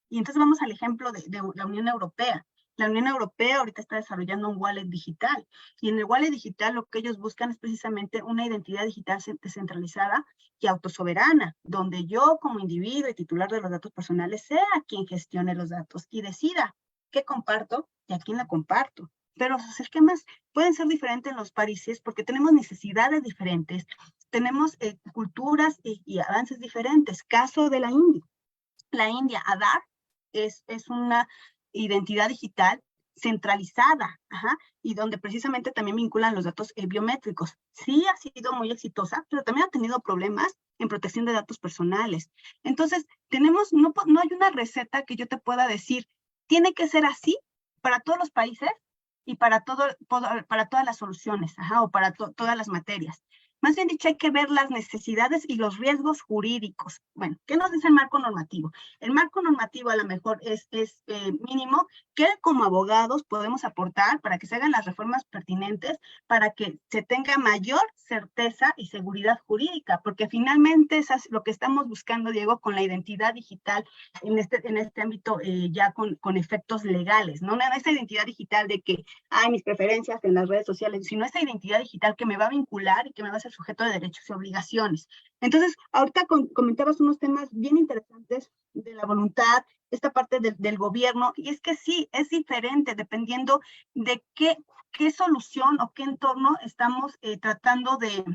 Y entonces vamos al ejemplo de la Unión Europea. La Unión Europea ahorita está desarrollando un wallet digital y en el wallet digital lo que ellos buscan es precisamente una identidad digital descentralizada y autosoberana, donde yo como individuo y titular de los datos personales sea quien gestione los datos y decida qué comparto y a quién la comparto. Pero los esquemas pueden ser diferentes en los países porque tenemos necesidades diferentes, tenemos culturas y avances diferentes. Caso de la India. La India, Aadhaar, es una identidad digital centralizada, y donde precisamente también vinculan los datos biométricos. Sí ha sido muy exitosa, pero también ha tenido problemas en protección de datos personales. Entonces, no hay una receta que yo te pueda decir, tiene que ser así para todos los países y para todas las soluciones, o para todas las materias. Más bien dicho, hay que ver las necesidades y los riesgos jurídicos. Bueno, ¿qué nos dice el marco normativo? El marco normativo a lo mejor es mínimo que como abogados podemos aportar para que se hagan las reformas pertinentes, para que se tenga mayor certeza y seguridad jurídica, porque finalmente eso es lo que estamos buscando, Diego, con la identidad digital en este ámbito ya con efectos legales, ¿no? No esta identidad digital de que hay mis preferencias en las redes sociales, sino esta identidad digital que me va a vincular y que me va a hacer sujeto de derechos y obligaciones. Entonces, ahorita comentabas unos temas bien interesantes de la voluntad, esta parte del gobierno, y es que sí, es diferente dependiendo de qué solución o qué entorno estamos tratando de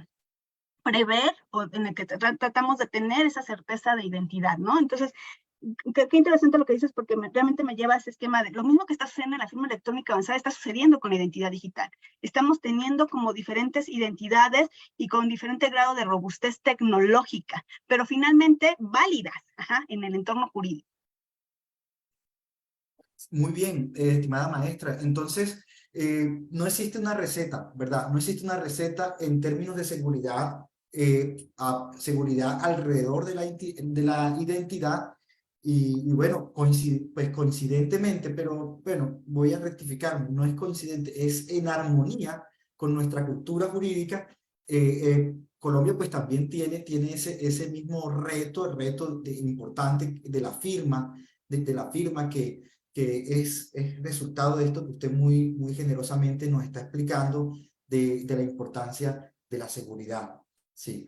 prever o en el que tratamos de tener esa certeza de identidad, ¿no? Entonces, qué interesante lo que dices porque realmente me lleva a ese esquema de lo mismo que está sucediendo en la firma electrónica avanzada está sucediendo con la identidad digital. Estamos teniendo como diferentes identidades y con diferente grado de robustez tecnológica, pero finalmente válidas en el entorno jurídico. Muy bien, estimada maestra. Entonces, no existe una receta, ¿verdad? No existe una receta en términos de seguridad, seguridad alrededor de la identidad. Y bueno, pues coincidentemente, pero bueno, voy a rectificar, no es coincidente, es en armonía con nuestra cultura jurídica. Colombia pues también tiene ese mismo reto, el reto importante de la firma, de la firma que es resultado de esto que usted muy generosamente nos está explicando de la importancia de la seguridad. Sí.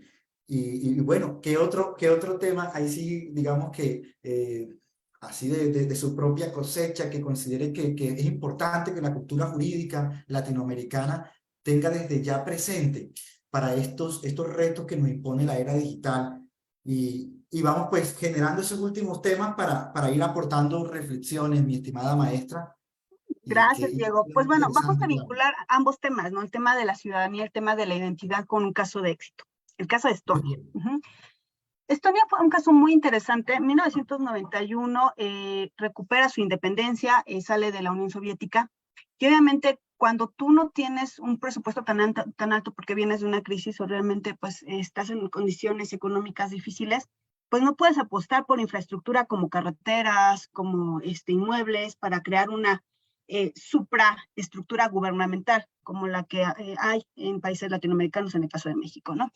Y bueno, ¿qué otro tema? Ahí sí, digamos que así de su propia cosecha, que considere que es importante que la cultura jurídica latinoamericana tenga desde ya presente para estos retos que nos impone la era digital. Y vamos pues generando esos últimos temas para ir aportando reflexiones, mi estimada maestra. Gracias, Diego. Pues bueno, vamos a interesante, claro. vincular ambos temas, ¿no? El tema de la ciudadanía, el tema de la identidad con un caso de éxito. El caso de Muy Estonia. bien. Estonia fue un caso muy interesante. En 1991 recupera su independencia, sale de la Unión Soviética. Y obviamente cuando tú no tienes un presupuesto tan alto porque vienes de una crisis o realmente pues estás en condiciones económicas difíciles, pues no puedes apostar por infraestructura como carreteras, como inmuebles para crear una supraestructura gubernamental, como la que hay en países latinoamericanos, en el caso de México, ¿no?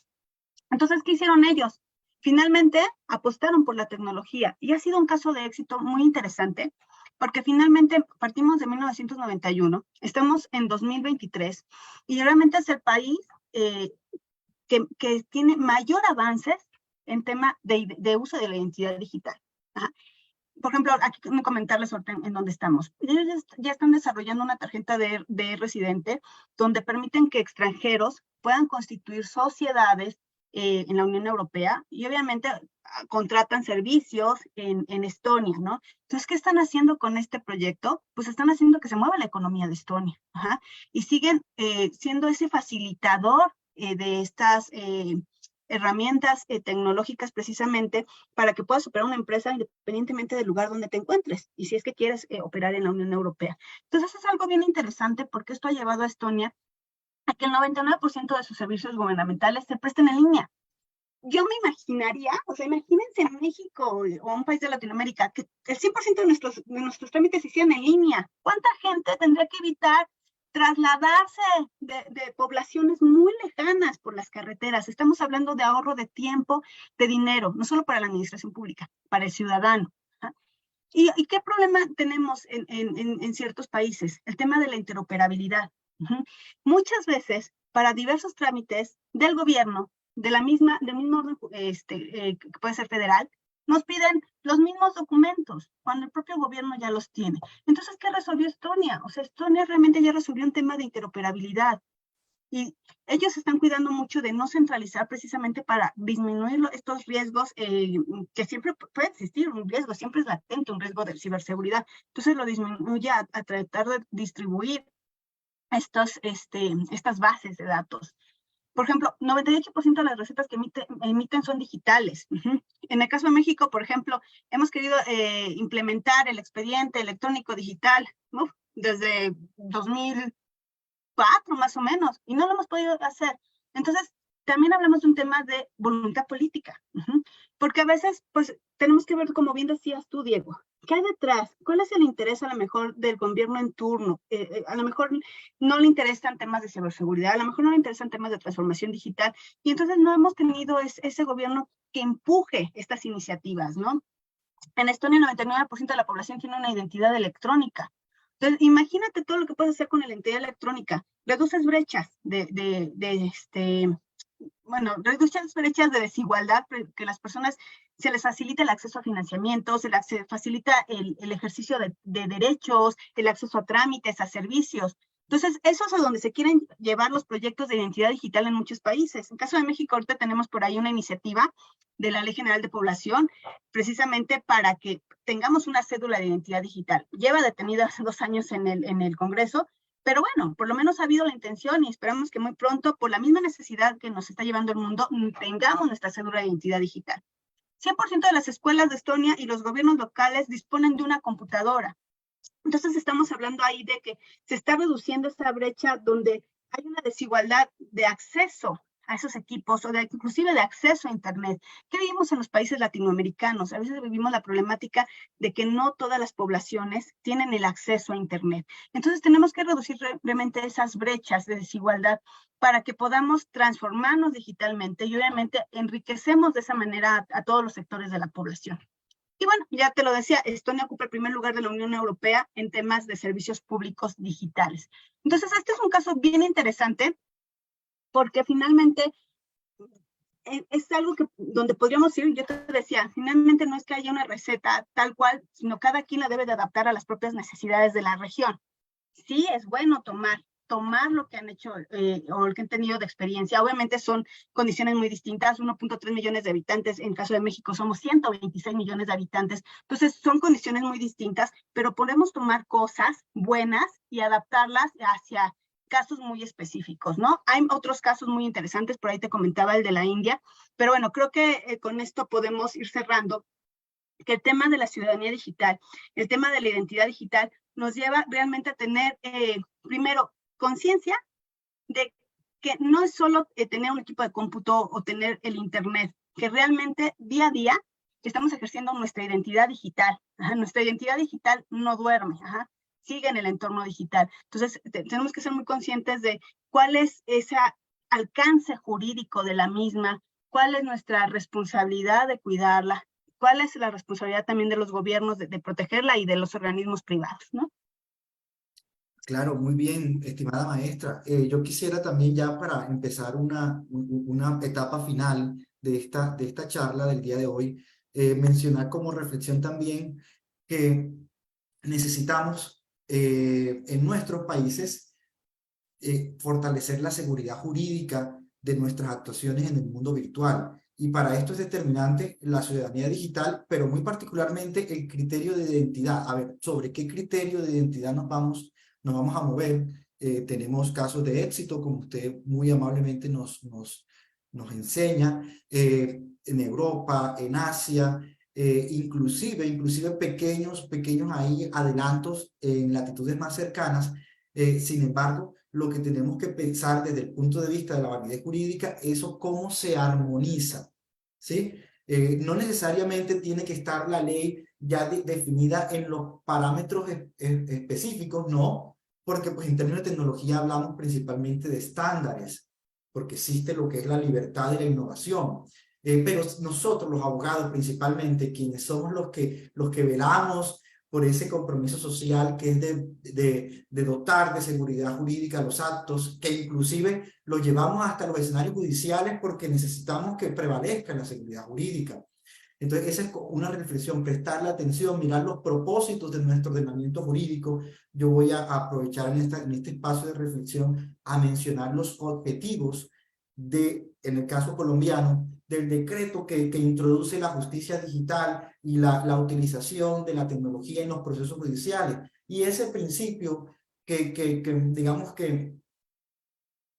Entonces, ¿qué hicieron ellos? Finalmente apostaron por la tecnología y ha sido un caso de éxito muy interesante porque finalmente partimos de 1991, estamos en 2023 y realmente es el país que tiene mayor avances en tema de uso de la identidad digital. Ajá. Por ejemplo, aquí comentarles en dónde estamos. Ellos ya están desarrollando una tarjeta de residente donde permiten que extranjeros puedan constituir sociedades en la Unión Europea y obviamente contratan servicios en Estonia, ¿no? Entonces, ¿qué están haciendo con este proyecto? Pues están haciendo que se mueva la economía de Estonia. Ajá, y siguen siendo ese facilitador de estas herramientas tecnológicas precisamente para que puedas operar una empresa independientemente del lugar donde te encuentres y si es que quieres operar en la Unión Europea. Entonces es algo bien interesante porque esto ha llevado a Estonia a que el 99% de sus servicios gubernamentales se presten en línea. Yo me imaginaría, o sea, imagínense en México o un país de Latinoamérica que el 100% de nuestros trámites se hicieran en línea. ¿Cuánta gente tendría que evitar trasladarse de poblaciones muy lejanas por las carreteras? Estamos hablando de ahorro de tiempo, de dinero, no solo para la administración pública, para el ciudadano. ¿Y qué problema tenemos en ciertos países? El tema de la interoperabilidad. Muchas veces, para diversos trámites del gobierno, del mismo orden que puede ser federal, nos piden los mismos documentos, cuando el propio gobierno ya los tiene. Entonces, ¿qué resolvió Estonia? O sea, Estonia realmente ya resolvió un tema de interoperabilidad. Y ellos están cuidando mucho de no centralizar precisamente para disminuir estos riesgos que siempre puede existir, un riesgo, siempre es latente, un riesgo de ciberseguridad. Entonces lo disminuye a tratar de distribuir estas bases de datos. Por ejemplo, 98% de las recetas que emiten son digitales. En el caso de México, por ejemplo, hemos querido implementar el expediente electrónico digital desde 2004 más o menos, y no lo hemos podido hacer. Entonces, también hablamos de un tema de voluntad política, porque a veces, pues, tenemos que ver, como bien decías tú, Diego, ¿qué hay detrás? ¿Cuál es el interés a lo mejor del gobierno en turno? A lo mejor no le interesan temas de ciberseguridad, a lo mejor no le interesan temas de transformación digital, y entonces no hemos tenido ese gobierno que empuje estas iniciativas, ¿no? En Estonia, el 99% de la población tiene una identidad electrónica. Entonces, imagínate todo lo que puedes hacer con la identidad electrónica. Reduces brechas reduces brechas de desigualdad, que las personas se les facilita el acceso a financiamiento, se les facilita el ejercicio de derechos, el acceso a trámites, a servicios. Entonces, eso es a donde se quieren llevar los proyectos de identidad digital en muchos países. En el caso de México, ahorita tenemos por ahí una iniciativa de la Ley General de Población, precisamente para que tengamos una cédula de identidad digital. Lleva detenida hace 2 años en el Congreso, pero bueno, por lo menos ha habido la intención y esperamos que muy pronto, por la misma necesidad que nos está llevando el mundo, tengamos nuestra cédula de identidad digital. 100% de las escuelas de Estonia y los gobiernos locales disponen de una computadora. Entonces estamos hablando ahí de que se está reduciendo esta brecha donde hay una desigualdad de acceso a esos equipos o inclusive de acceso a Internet. ¿Qué vivimos en los países latinoamericanos? A veces vivimos la problemática de que no todas las poblaciones tienen el acceso a Internet. Entonces tenemos que reducir realmente esas brechas de desigualdad para que podamos transformarnos digitalmente y obviamente enriquecemos de esa manera a todos los sectores de la población. Y bueno, ya te lo decía, Estonia ocupa el primer lugar de la Unión Europea en temas de servicios públicos digitales. Entonces, este es un caso bien interesante porque finalmente es algo donde podríamos ir, yo te decía, finalmente no es que haya una receta tal cual, sino cada quien la debe de adaptar a las propias necesidades de la región. Sí, es bueno tomar lo que han hecho o lo que han tenido de experiencia. Obviamente son condiciones muy distintas, 1.3 millones de habitantes, en el caso de México somos 126 millones de habitantes, entonces son condiciones muy distintas, pero podemos tomar cosas buenas y adaptarlas hacia casos muy específicos, ¿no? Hay otros casos muy interesantes, por ahí te comentaba el de la India, pero bueno, creo que con esto podemos ir cerrando que el tema de la ciudadanía digital, el tema de la identidad digital, nos lleva realmente a tener, primero, conciencia de que no es solo tener un equipo de cómputo o tener el Internet, que realmente día a día estamos ejerciendo nuestra identidad digital. Nuestra identidad digital no duerme. sigue en el entorno digital. Entonces, tenemos que ser muy conscientes de cuál es ese alcance jurídico de la misma, cuál es nuestra responsabilidad de cuidarla, cuál es la responsabilidad también de los gobiernos de protegerla y de los organismos privados, ¿no? Claro, muy bien, estimada maestra. Yo quisiera también ya para empezar una etapa final de esta charla del día de hoy, mencionar como reflexión también que necesitamos en nuestros países fortalecer la seguridad jurídica de nuestras actuaciones en el mundo virtual. Y para esto es determinante la ciudadanía digital, pero muy particularmente el criterio de identidad. A ver, ¿sobre qué criterio de identidad nos vamos a mover? Tenemos casos de éxito, como usted muy amablemente nos enseña, en Europa, en Asia, inclusive pequeños ahí adelantos en latitudes más cercanas. Sin embargo, lo que tenemos que pensar desde el punto de vista de la validez jurídica, eso cómo se armoniza, ¿sí? No necesariamente tiene que estar la ley ya definida en los parámetros específicos, no, porque pues en términos de tecnología hablamos principalmente de estándares, porque existe lo que es la libertad de la innovación. Pero nosotros, los abogados principalmente, quienes somos los que velamos por ese compromiso social que es de dotar de seguridad jurídica a los actos, que inclusive los llevamos hasta los escenarios judiciales porque necesitamos que prevalezca la seguridad jurídica. Entonces, esa es una reflexión, prestarle atención, mirar los propósitos de nuestro ordenamiento jurídico. Yo voy a aprovechar en este espacio de reflexión a mencionar los objetivos en el caso colombiano, del decreto que introduce la justicia digital y la utilización de la tecnología en los procesos judiciales. Y ese principio que digamos que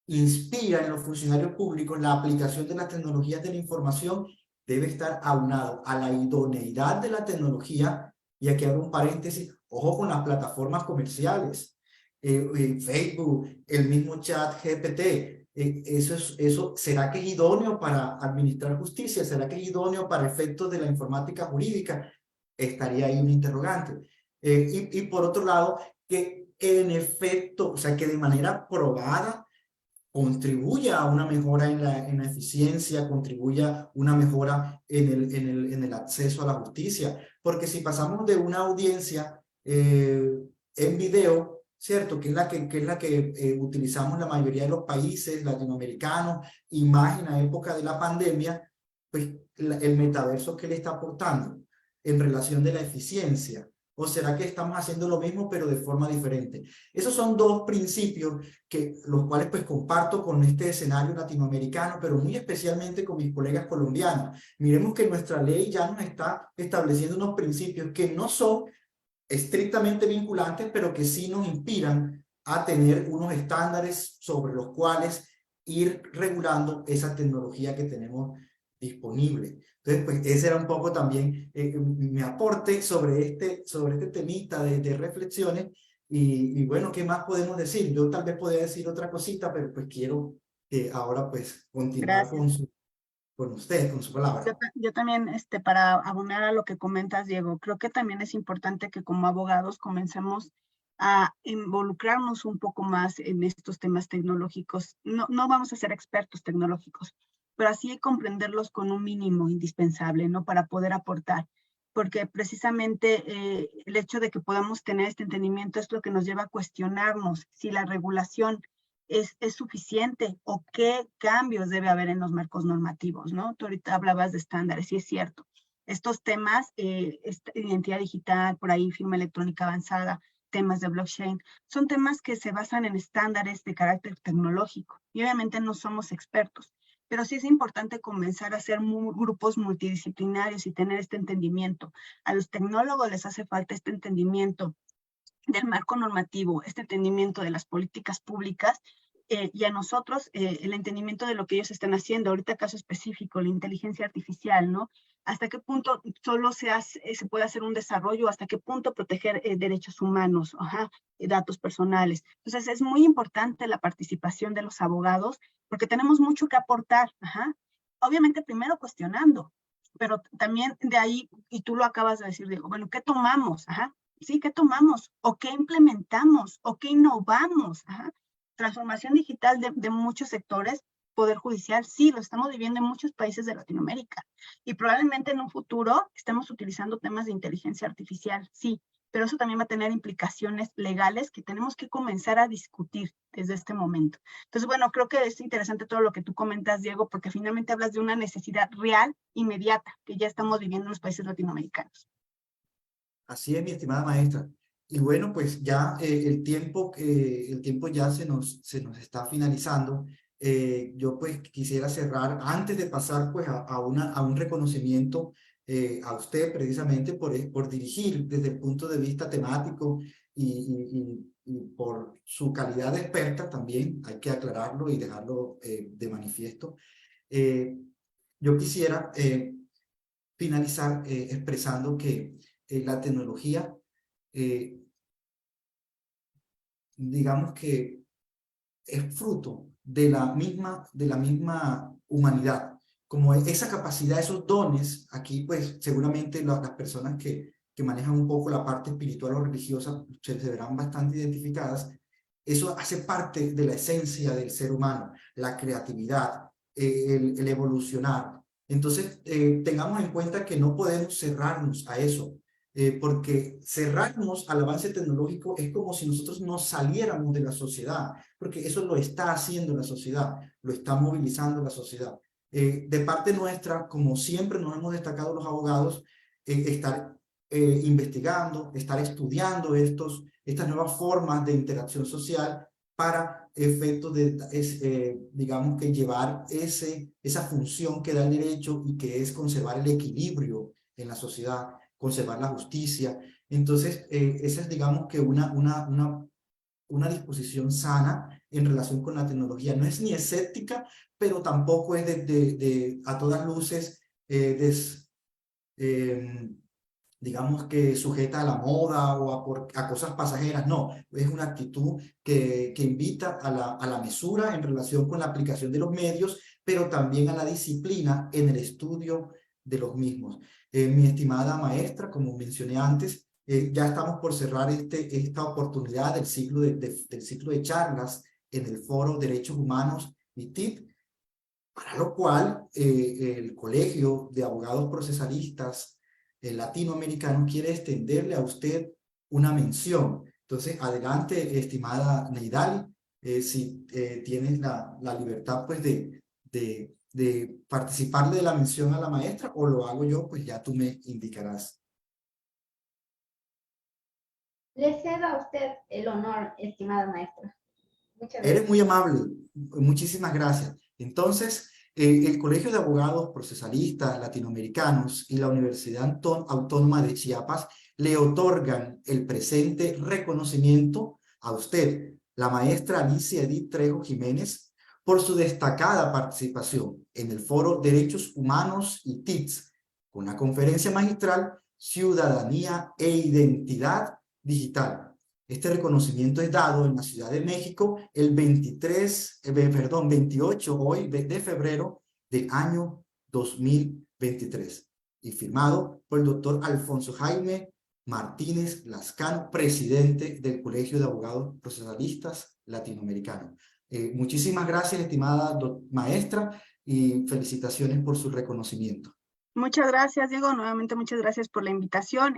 inspira en los funcionarios públicos la aplicación de las tecnologías de la información debe estar aunado a la idoneidad de la tecnología. Y aquí hago un paréntesis, ojo con las plataformas comerciales, Facebook, el mismo chat GPT. Eso, ¿será que es idóneo para administrar justicia? ¿Será que es idóneo para efectos de la informática jurídica? Estaría ahí un interrogante. Y por otro lado, que en efecto, o sea, que de manera probada contribuya a una mejora en la eficiencia, contribuya a una mejora en el acceso a la justicia. Porque si pasamos de una audiencia en video, ¿cierto? Que es la que utilizamos la mayoría de los países latinoamericanos, y más en la época de la pandemia, pues el metaverso, ¿qué le está aportando en relación de la eficiencia? ¿O será que estamos haciendo lo mismo pero de forma diferente? Esos son dos principios los cuales pues comparto con este escenario latinoamericano, pero muy especialmente con mis colegas colombianos. Miremos que nuestra ley ya nos está estableciendo unos principios que no son estrictamente vinculantes, pero que sí nos inspiran a tener unos estándares sobre los cuales ir regulando esa tecnología que tenemos disponible. Entonces, pues ese era un poco también mi aporte sobre este temita de reflexiones. Y bueno, ¿qué más podemos decir? Yo tal vez podría decir otra cosita, pero pues quiero ahora pues continuar con usted, con su palabra. Yo también, para abonar a lo que comentas, Diego, creo que también es importante que como abogados comencemos a involucrarnos un poco más en estos temas tecnológicos. No vamos a ser expertos tecnológicos, pero así comprenderlos con un mínimo indispensable, ¿no? Para poder aportar. Porque precisamente el hecho de que podamos tener este entendimiento es lo que nos lleva a cuestionarnos si la regulación es suficiente o qué cambios debe haber en los marcos normativos, ¿no? Tú ahorita hablabas de estándares, y es cierto. Estos temas, identidad digital, por ahí firma electrónica avanzada, temas de blockchain, son temas que se basan en estándares de carácter tecnológico. Y obviamente no somos expertos, pero sí es importante comenzar a hacer grupos multidisciplinarios y tener este entendimiento. A los tecnólogos les hace falta este entendimiento del marco normativo, este entendimiento de las políticas públicas, y a nosotros el entendimiento de lo que ellos están haciendo. Ahorita caso específico, la inteligencia artificial, ¿no? ¿Hasta qué punto solo se puede hacer un desarrollo? ¿Hasta qué punto proteger derechos humanos, datos personales? Entonces es muy importante la participación de los abogados porque tenemos mucho que aportar. Obviamente primero cuestionando, pero también de ahí, y tú lo acabas de decir, Diego, bueno, ¿qué tomamos? ¿sí? ¿Qué tomamos? ¿O qué implementamos? ¿O qué innovamos? Ajá. Transformación digital de muchos sectores. Poder judicial, sí, lo estamos viviendo en muchos países de Latinoamérica. Y probablemente en un futuro estemos utilizando temas de inteligencia artificial, sí, pero eso también va a tener implicaciones legales que tenemos que comenzar a discutir desde este momento. Entonces, bueno, creo que es interesante todo lo que tú comentas, Diego, porque finalmente hablas de una necesidad real, inmediata, que ya estamos viviendo en los países latinoamericanos. Así es, mi estimada maestra. Y bueno, pues ya el tiempo ya se nos está finalizando. Yo pues quisiera cerrar antes de pasar pues a un reconocimiento a usted precisamente por dirigir desde el punto de vista temático y por su calidad de experta también, hay que aclararlo y dejarlo de manifiesto. Eh, yo quisiera finalizar expresando que la tecnología, digamos que es fruto de la misma humanidad, como esa capacidad, esos dones, aquí pues seguramente las personas que manejan un poco la parte espiritual o religiosa se verán bastante identificadas. Eso hace parte de la esencia del ser humano, la creatividad, el evolucionar. Entonces, tengamos en cuenta que no podemos cerrarnos a eso, porque cerrarnos al avance tecnológico es como si nosotros no saliéramos de la sociedad, porque eso lo está haciendo la sociedad, lo está movilizando la sociedad. De parte nuestra, como siempre nos hemos destacado los abogados, estar investigando, estar estudiando estas nuevas formas de interacción social para efectos de, digamos que llevar esa función que da el derecho y que es conservar el equilibrio en la sociedad, conservar la justicia. Entonces, esa es, digamos que una disposición sana en relación con la tecnología. No es ni escéptica, pero tampoco es a todas luces digamos que sujeta a la moda o a cosas pasajeras. No, es una actitud que invita a la mesura en relación con la aplicación de los medios, pero también a la disciplina en el estudio de los mismos. Mi estimada maestra, como mencioné antes, ya estamos por cerrar esta oportunidad del ciclo del ciclo de charlas en el Foro Derechos Humanos y TIP, para lo cual el Colegio de Abogados Procesalistas Latinoamericanos quiere extenderle a usted una mención. Entonces, adelante, estimada Neidali, si tienes la libertad pues de participarle de la mención a la maestra, o lo hago yo, pues ya tú me indicarás. Le cedo a usted el honor, estimada maestra. Muchas gracias. Eres muy amable, muchísimas gracias. Entonces, el Colegio de Abogados Procesalistas Latinoamericanos y la Universidad Autónoma de Chiapas le otorgan el presente reconocimiento a usted, la maestra Alicia Edith Trejo Jiménez, por su destacada participación en el Foro Derechos Humanos y TICS, con la conferencia magistral Ciudadanía e Identidad Digital. Este reconocimiento es dado en la Ciudad de México el 28 hoy de febrero del año 2023 y firmado por el doctor Alfonso Jaime Martínez Lascano, presidente del Colegio de Abogados Procesalistas Latinoamericanos. Muchísimas gracias, estimada maestra, y felicitaciones por su reconocimiento. Muchas gracias, Diego. Nuevamente, muchas gracias por la invitación.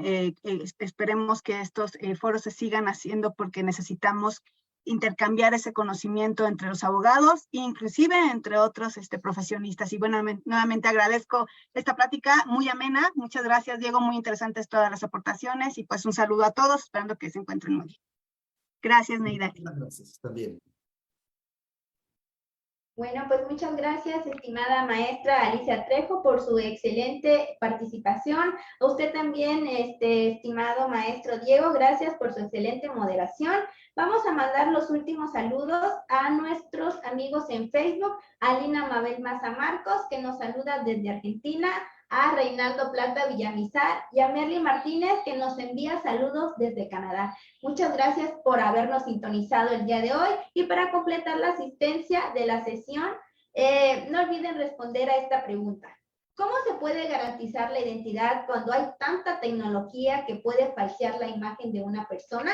Esperemos que estos foros se sigan haciendo porque necesitamos intercambiar ese conocimiento entre los abogados e inclusive entre otros profesionistas. Y bueno, nuevamente agradezco esta plática muy amena. Muchas gracias, Diego. Muy interesantes todas las aportaciones y pues un saludo a todos, esperando que se encuentren muy bien. Gracias, Neida. Muchas gracias también. Bueno, pues muchas gracias, estimada maestra Alicia Trejo, por su excelente participación. A usted también, estimado maestro Diego, gracias por su excelente moderación. Vamos a mandar los últimos saludos a nuestros amigos en Facebook, a Lina Mabel Maza Marcos, que nos saluda desde Argentina, a Reinaldo Plata Villamizar y a Merly Martínez, que nos envía saludos desde Canadá. Muchas gracias por habernos sintonizado el día de hoy, y para completar la asistencia de la sesión, no olviden responder a esta pregunta. ¿Cómo se puede garantizar la identidad cuando hay tanta tecnología que puede falsear la imagen de una persona?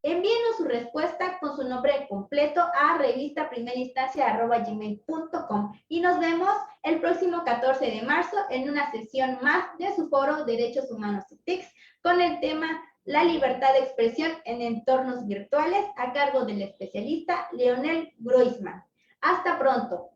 Envíenos su respuesta con su nombre completo a revistaprimerainstancia@gmail.com y nos vemos el próximo 14 de marzo en una sesión más de su foro Derechos Humanos y TICs con el tema La libertad de expresión en entornos virtuales a cargo del especialista Leonel Groisman. Hasta pronto.